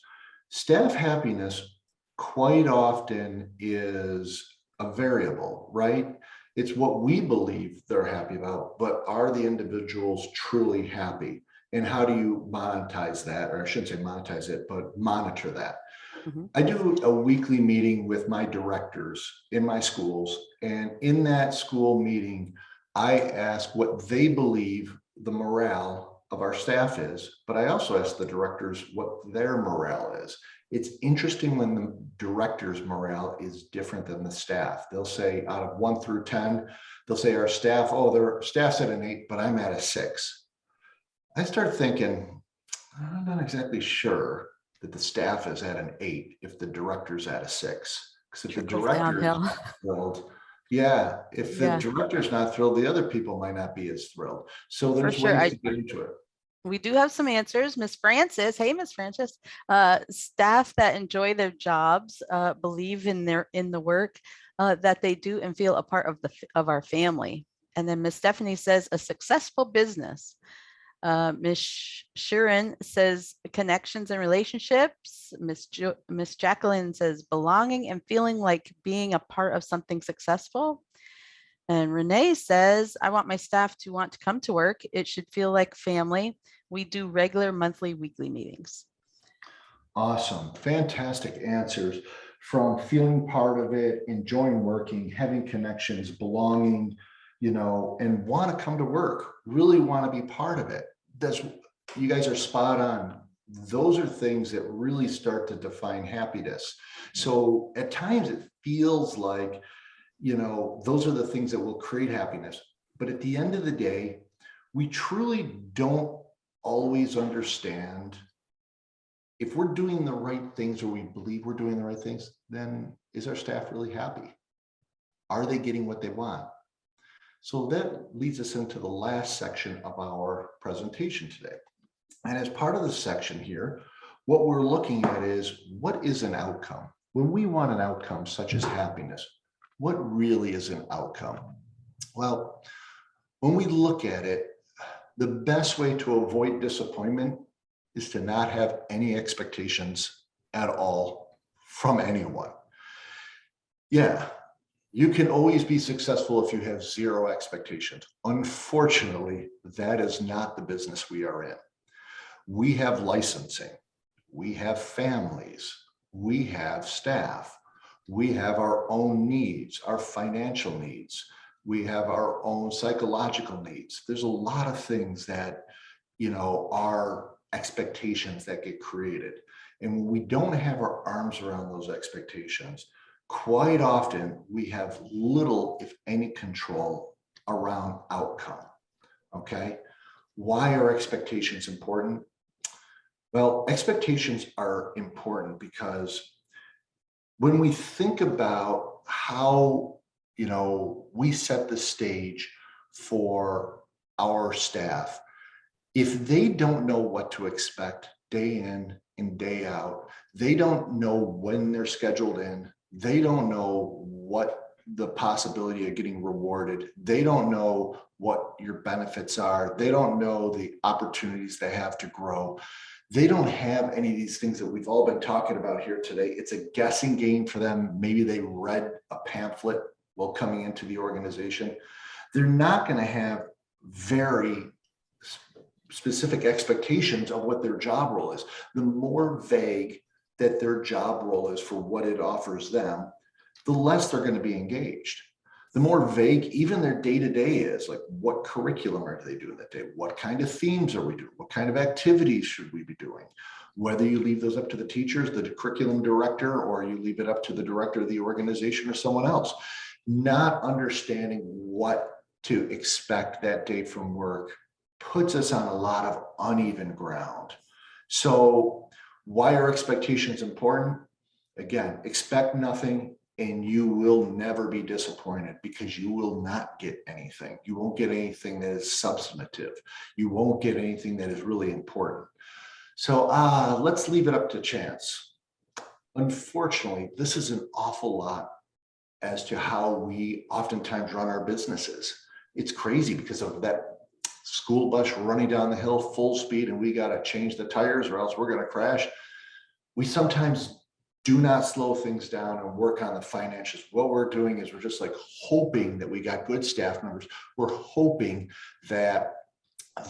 quite often is a variable, right? It's what we believe they're happy about, but are the individuals truly happy? And how do you monetize that? Or I shouldn't say monetize it, but monitor that.
Mhm.
I do a weekly meeting with my directors in my schools. And in that school meeting, I ask what they believe the morale of our staff is, but I also ask the directors what their morale is. It's interesting when the director's morale is different than the staff. They'll say out of 1 through 10, they'll say our staff, oh, their staff's at an 8, but I'm at a 6. I start thinking, I'm not exactly sure that the staff is at an 8 if the director's at a 6. Because if the
Trickles
director is
downhill.
not thrilled, yeah, if the
Yeah,
director's not thrilled, the other people might not be as thrilled. So
for
there's
sure.
ways to get into it.
We do have some answers. Miss Francis, hey, Miss Francis. Staff that enjoy their jobs, believe in the work that they do, and feel a part of our family. And then Miss Stephanie says a successful business. Miss Sharon says connections and relationships. Miss Jacqueline says belonging and feeling like being a part of something successful. And Renee says, I want my staff to want to come to work. It should feel like family. We do regular monthly, weekly meetings.
Awesome, fantastic answers, from feeling part of it, enjoying working, having connections, belonging, and want to come to work, really want to be part of it. You guys are spot on. Those are things that really start to define happiness. So at times it feels like, those are the things that will create happiness. But at the end of the day, we truly don't always understand if we're doing the right things, or we believe we're doing the right things. Then is our staff really happy? Are they getting what they want? So that leads us into the last section of our presentation today. And as part of this section here, what we're looking at is, what is an outcome? When we want an outcome such as happiness, what really is an outcome? Well, when we look at it, the best way to avoid disappointment is to not have any expectations at all from anyone. Yeah, you can always be successful if you have zero expectations. Unfortunately, that is not the business we are in. We have licensing, we have families, we have staff, we have our own needs, our financial needs, we have our own psychological needs. There's a lot of things that, are expectations that get created. And when we don't have our arms around those expectations, quite often we have little, if any, control around outcome. Okay. Why are expectations important? Well, expectations are important because when we think about how, we set the stage for our staff, if they don't know what to expect day in and day out, they don't know when they're scheduled in, they don't know what the possibility of getting rewarded, they don't know what your benefits are, they don't know the opportunities they have to grow, they don't have any of these things that we've all been talking about here today. It's a guessing game for them. Maybe they read a pamphlet while coming into the organization. They're not going to have very specific expectations of what their job role is. The more vague that their job role is for what it offers them, the less they're going to be engaged. The more vague even their day-to-day is, like what curriculum are they doing that day? What kind of themes are we doing? What kind of activities should we be doing? Whether you leave those up to the teachers, the curriculum director, or you leave it up to the director of the organization or someone else. Not understanding what to expect that day from work puts us on a lot of uneven ground. So why are expectations important? Again, expect nothing and you will never be disappointed, because you will not get anything. You won't get anything that is substantive. You won't get anything that is really important. So let's leave it up to chance. Unfortunately, this is an awful lot as to how we oftentimes run our businesses. It's crazy because of that school bus running down the hill full speed and we got to change the tires or else we're going to crash. We sometimes do not slow things down and work on the financials. What we're doing is we're just like hoping that we got good staff members. We're hoping that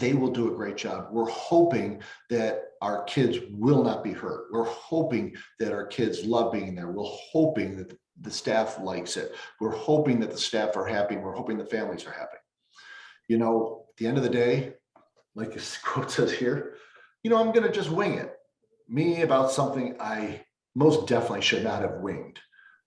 they will do a great job. We're hoping that our kids will not be hurt. We're hoping that our kids love being there. We're hoping that the staff likes it. We're hoping that the staff are happy. We're hoping the families are happy. You know, at the end of the day, like this quote says here, you know, I'm going to just wing it. Me about something I most definitely should not have winged.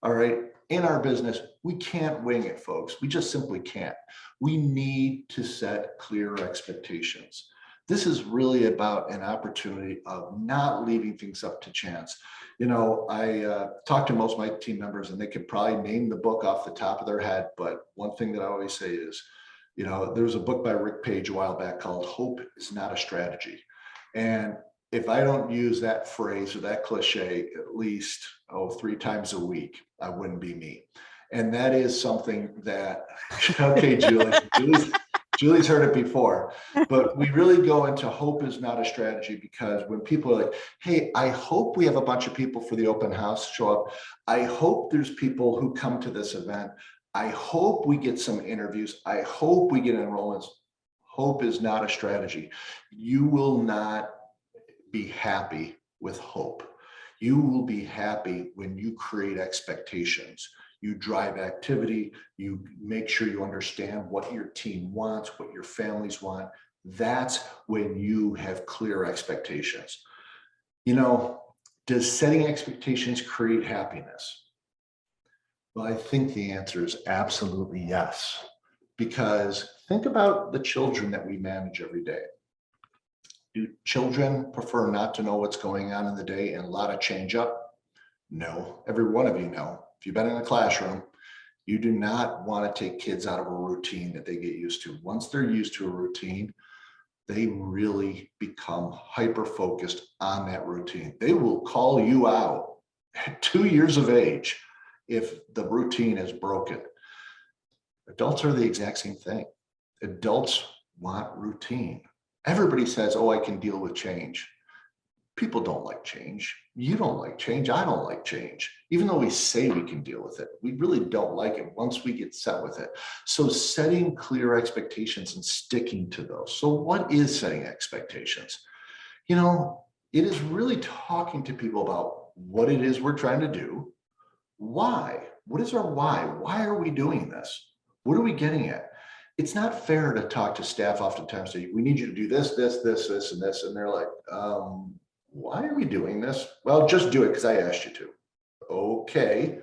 All right. In our business, we can't wing it, folks. We just simply can't. We need to set clear expectations. This is really about an opportunity of not leaving things up to chance. You know, I talk to most of my team members and they could probably name the book off the top of their head. But one thing that I always say is, you know, there was a book by Rick Page a while back called Hope is Not a Strategy. And if I don't use that phrase or that cliche at least 3 times a week, I wouldn't be me. And that is something that, okay, Julie's heard it before, but we really go into hope is not a strategy because when people are like, hey, I hope we have a bunch of people for the open house show up. I hope there's people who come to this event. I hope we get some interviews. I hope we get enrollments. Hope is not a strategy. You will not be happy with hope. You will be happy when you create expectations. You drive activity, you make sure you understand what your team wants, what your families want. That's when you have clear expectations. You know, does setting expectations create happiness? Well, I think the answer is absolutely yes. Because think about the children that we manage every day. Do children prefer not to know what's going on in the day and a lot of change up? No, every one of you know. If you've been in a classroom, you do not want to take kids out of a routine that they get used to. Once they're used to a routine, they really become hyper-focused on that routine. They will call you out at 2 years of age if the routine is broken. Adults are the exact same thing. Adults want routine. Everybody says, oh, I can deal with change. People don't like change. You don't like change. I don't like change. Even though we say we can deal with it, we really don't like it once we get set with it. So setting clear expectations and sticking to those. So what is setting expectations? You know, it is really talking to people about what it is we're trying to do. Why? What is our why? Why are we doing this? What are we getting at? It's not fair to talk to staff oftentimes, say, we need you to do this, this, this, this, and this. And they're like, why are we doing this? Well, just do it because I asked you to. Okay.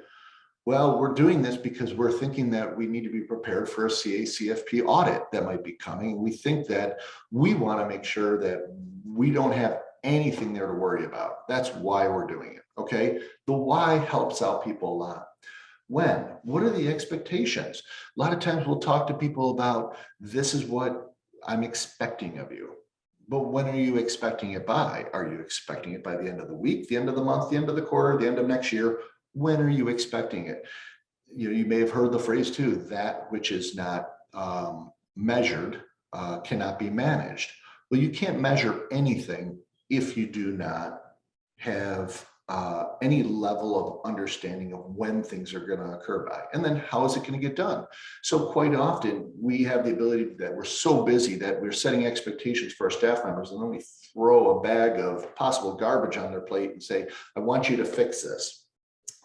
Well, we're doing this because we're thinking that we need to be prepared for a CA-CFP audit that might be coming. We think that we want to make sure that we don't have anything there to worry about. That's why we're doing it. Okay. The why helps out people a lot. When? What are the expectations? A lot of times we'll talk to people about, this is what I'm expecting of you. But when are you expecting it by? Are you expecting it by the end of the week, the end of the month, the end of the quarter, the end of next year? When are you expecting it? You know, you may have heard the phrase too, that which is not measured cannot be managed. Well, you can't measure anything if you do not have any level of understanding of when things are going to occur by, and then how is it going to get done? So quite often we have the ability that we're so busy that we're setting expectations for our staff members, and then we throw a bag of possible garbage on their plate and say, I want you to fix this.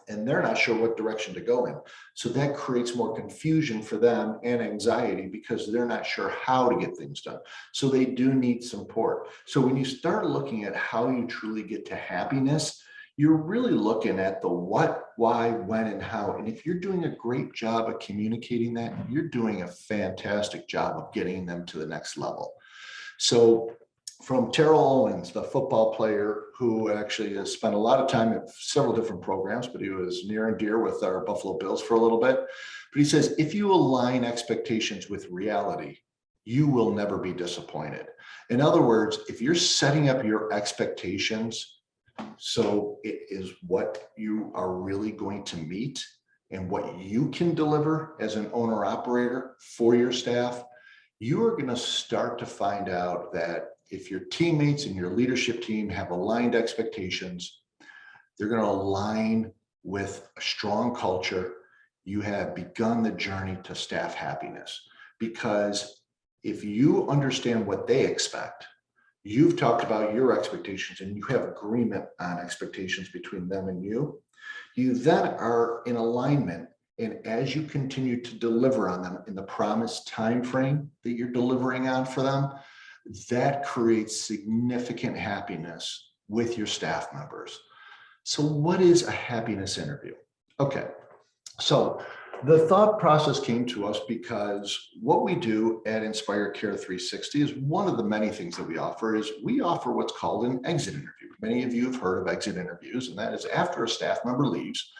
And they're not sure what direction to go in. So that creates more confusion for them and anxiety because they're not sure how to get things done. So they do need support. So when you start looking at how you truly get to happiness, you're really looking at the what, why, when, and how. And if you're doing a great job of communicating that, you're doing a fantastic job of getting them to the next level. So from Terrell Owens, the football player who actually has spent a lot of time at several different programs, but he was near and dear with our Buffalo Bills for a little bit. But he says, if you align expectations with reality, you will never be disappointed. In other words, if you're setting up your expectations, so it is what you are really going to meet and what you can deliver as an owner operator for your staff, you are going to start to find out that if your teammates and your leadership team have aligned expectations, they're going to align with a strong culture. You have begun the journey to staff happiness, because if you understand what they expect, you've talked about your expectations and you have agreement on expectations between them and you then are in alignment. And as you continue to deliver on them in the promised time frame that you're delivering on for them, that creates significant happiness with your staff members. So what is a happiness interview? Okay, so the thought process came to us because what we do at Inspire Care 360 is one of the many things that we offer what's called an exit interview. Many of you have heard of exit interviews, and that is after a staff member leaves,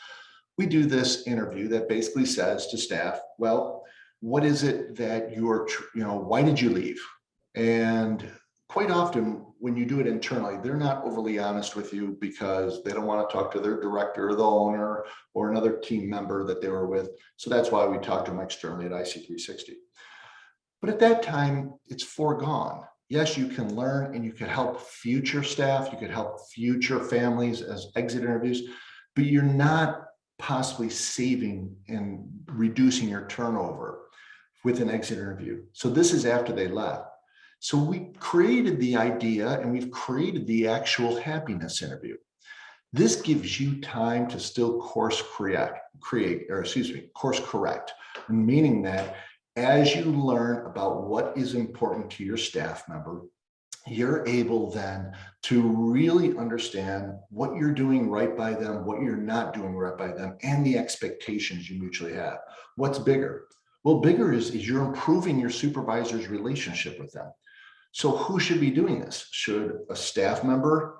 we do this interview that basically says to staff, well, what is it that why did you leave? And quite often when you do it internally, they're not overly honest with you because they don't want to talk to their director or the owner or another team member that they were with. So that's why we talk to them externally at IC360. But at that time, it's foregone. Yes, you can learn and you can help future staff, you could help future families as exit interviews, but you're not possibly saving and reducing your turnover with an exit interview. So this is after they left. So we created the idea and we've created the actual happiness interview. This gives you time to still course correct, meaning that as you learn about what is important to your staff member, you're able then to really understand what you're doing right by them, what you're not doing right by them, and the expectations you mutually have. What's bigger? Well, bigger is you're improving your supervisor's relationship with them. So who should be doing this? Should a staff member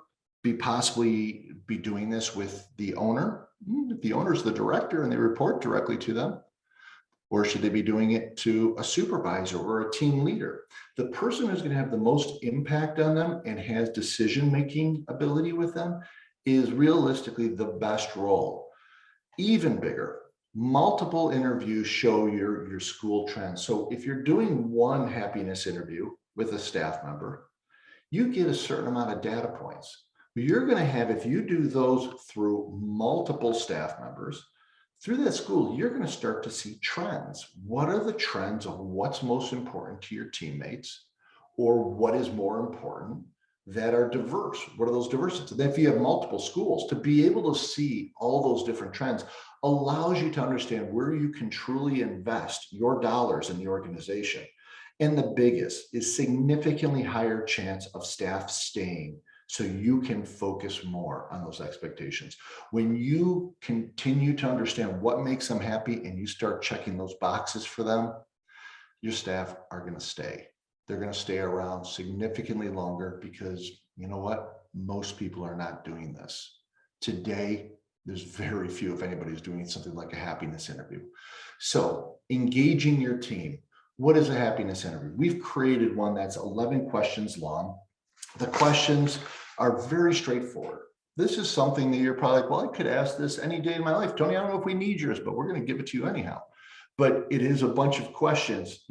possibly be doing this with the owner? If the owner is the director and they report directly to them, or should they be doing it to a supervisor or a team leader? The person who's going to have the most impact on them and has decision-making ability with them is realistically the best role. Even bigger, multiple interviews show your school trends. So if you're doing one happiness interview with a staff member, you get a certain amount of data points. You're going to have, if you do those through multiple staff members, through that school, you're going to start to see trends. What are the trends of what's most important to your teammates, or what is more important that are diverse? What are those diversities? And if you have multiple schools, to be able to see all those different trends allows you to understand where you can truly invest your dollars in the organization. And the biggest is significantly higher chance of staff staying, so you can focus more on those expectations. When you continue to understand what makes them happy and you start checking those boxes for them, your staff are going to stay. They're going to stay around significantly longer because you know what? Most people are not doing this. Today, there's very few, if anybody, is doing something like a happiness interview. So engaging your team. What is a happiness interview? We've created one that's 11 questions long. The questions are very straightforward. This is something that you're probably like, well, I could ask this any day in my life. Tony, I don't know if we need yours, but we're going to give it to you anyhow. But it is a bunch of questions.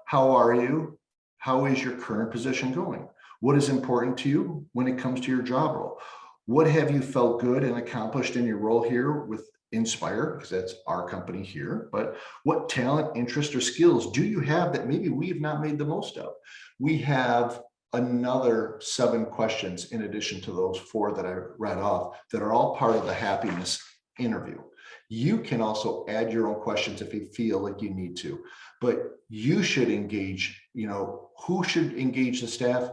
How are you? How is your current position going? What is important to you when it comes to your job role? What have you felt good and accomplished in your role here with Inspire, because that's our company here, but what talent, interest, or skills do you have that maybe we have not made the most of? We have another 7 questions in addition to those 4 that I read off that are all part of the happiness interview. You can also add your own questions if you feel like you need to, but you should engage, who should engage the staff?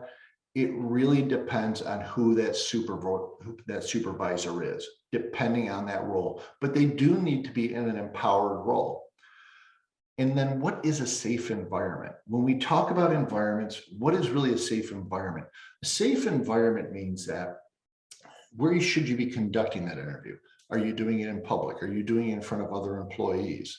It really depends on who that supervisor is, depending on that role, but they do need to be in an empowered role. And then what is a safe environment? When we talk about environments, what is really a safe environment? A safe environment means that where should you be conducting that interview? Are you doing it in public? Are you doing it in front of other employees?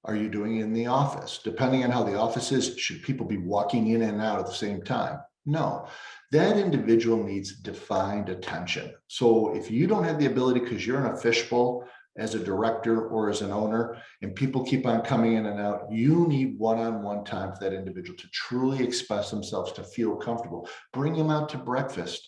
Are you doing it in the office? Depending on how the office is, should people be walking in and out at the same time? No, that individual needs defined attention. So if you don't have the ability because you're in a fishbowl as a director or as an owner, and people keep on coming in and out, you need one-on-one time for that individual to truly express themselves, to feel comfortable. Bring them out to breakfast.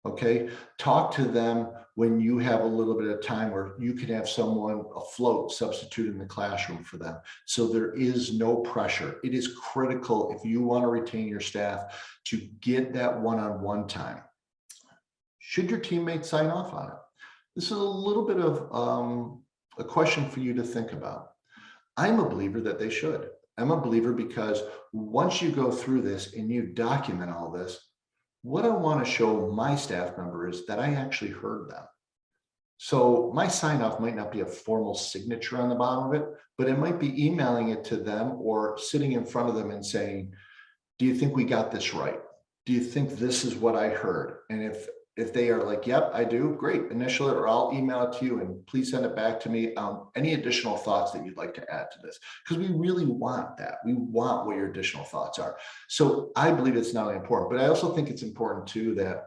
Okay, talk to them when you have a little bit of time where you can have someone afloat substitute in the classroom for them. So there is no pressure. It is critical if you want to retain your staff to get that one-on-one time. Should your teammates sign off on it? This is a little bit of a question for you to think about. I'm a believer that they should. I'm a believer because once you go through this and you document all this, what I want to show my staff members is that I actually heard them. So my sign off might not be a formal signature on the bottom of it, but it might be emailing it to them or sitting in front of them and saying, do you think we got this right? Do you think this is what I heard? And if they are like, yep, I do, great, initial it, or I'll email it to you and please send it back to me. Any additional thoughts that you'd like to add to this? Because we really want that. We want what your additional thoughts are. So I believe it's not only important, but I also think it's important too that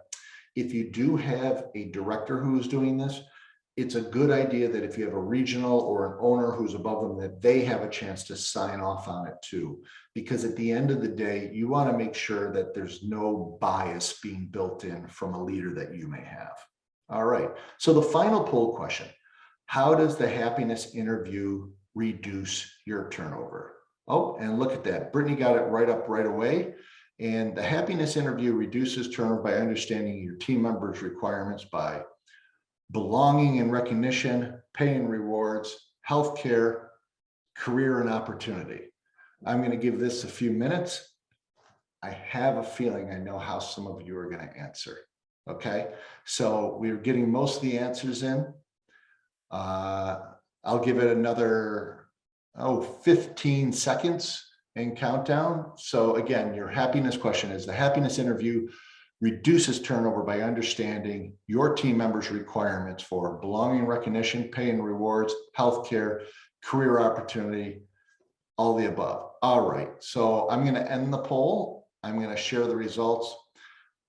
if you do have a director who is doing this, it's a good idea that if you have a regional or an owner who's above them, that they have a chance to sign off on it too. Because at the end of the day, you want to make sure that there's no bias being built in from a leader that you may have. All right. So the final poll question, how does the happiness interview reduce your turnover? Oh, and look at that. Brittany got it right up right away. And the happiness interview reduces turnover by understanding your team members' requirements by belonging and recognition, pay and rewards, healthcare, career and opportunity. I'm going to give this a few minutes. I have a feeling I know how some of you are going to answer. Okay, so we're getting most of the answers in. I'll give it another 15 seconds and countdown. So again, your happiness question is the happiness interview reduces turnover by understanding your team members' requirements for belonging and recognition, pay and rewards, healthcare, career opportunity, all the above. All right, so I'm going to end the poll. I'm going to share the results.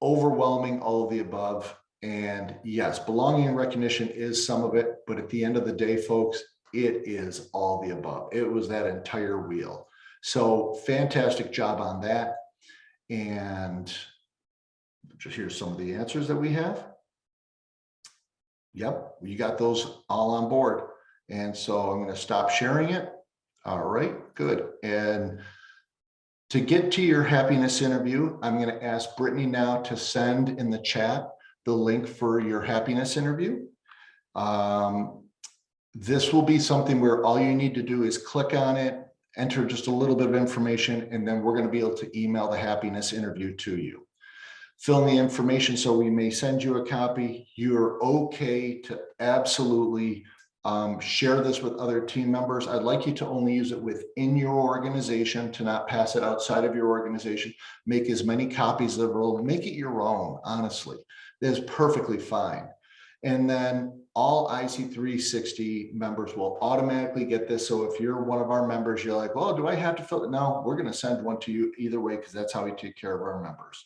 Overwhelming all of the above. And yes, belonging and recognition is some of it, but at the end of the day, folks, it is all the above. It was that entire wheel. So fantastic job on that. And just here's some of the answers that we have. Yep, you got those all on board. And so I'm going to stop sharing it. All right, good. And to get to your happiness interview, I'm going to ask Brittany now to send in the chat the link for your happiness interview. This will be something where all you need to do is click on it, enter just a little bit of information, and then we're going to be able to email the happiness interview to you. Fill in the information so we may send you a copy. You're okay to absolutely share this with other team members. I'd like you to only use it within your organization, to not pass it outside of your organization. Make as many copies of the role, make it your own, honestly. That's perfectly fine. And then all IC360 members will automatically get this. So if you're one of our members, you're like, well, do I have to fill it? No, we're going to send one to you either way, because that's how we take care of our members.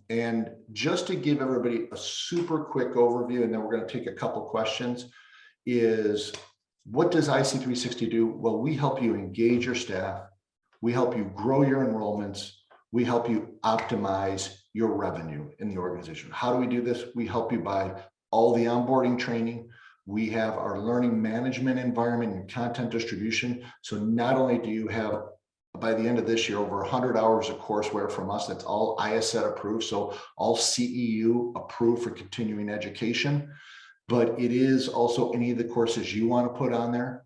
And just to give everybody a super quick overview, and then we're going to take a couple questions, is what does IC360 do? Well, we help you engage your staff. We help you grow your enrollments. We help you optimize your revenue in the organization. How do we do this? We help you by all the onboarding training. We have our learning management environment and content distribution. So not only do you have, by the end of this year, over 100 hours of courseware from us, that's all ISET approved, so all CEU approved for continuing education, but it is also any of the courses you want to put on there.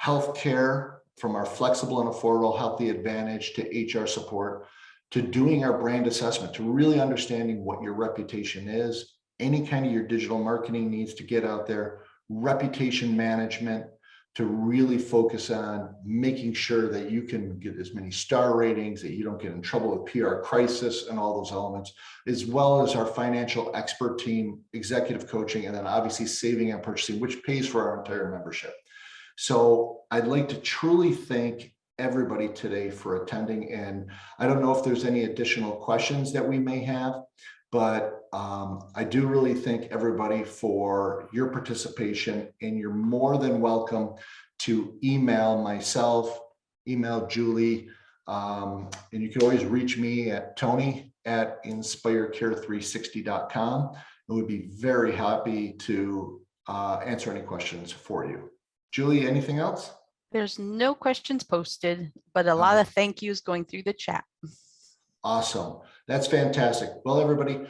Healthcare, from our flexible and affordable Healthy Advantage to HR support, to doing our brand assessment, to really understanding what your reputation is, any kind of your digital marketing needs to get out there, reputation management, to really focus on making sure that you can get as many star ratings, that you don't get in trouble with PR crisis and all those elements, as well as our financial expert team, executive coaching, and then obviously saving and purchasing, which pays for our entire membership. So I'd like to truly thank everybody today for attending. And I don't know if there's any additional questions that we may have, but I do really thank everybody for your participation, and you're more than welcome to email myself, email Julie, and you can always reach me at tony@inspirecare360.com. And we'd be very happy to answer any questions for you. Julie, anything else?
There's no questions posted, but a lot of thank yous going through the chat.
Awesome. That's fantastic. Well, everybody,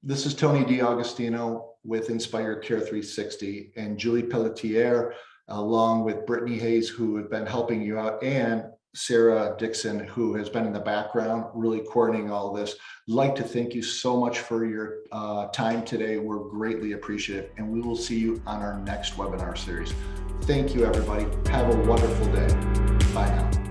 this is Tony D'Agostino with Inspire Care 360, and Julie Pelletier, along with Brittany Hayes, who have been helping you out, and Sarah Dixon, who has been in the background really coordinating all this. I'd like to thank you so much for your time today. We're greatly appreciative, and we will see you on our next webinar series. Thank you, everybody. Have a wonderful day. Bye now.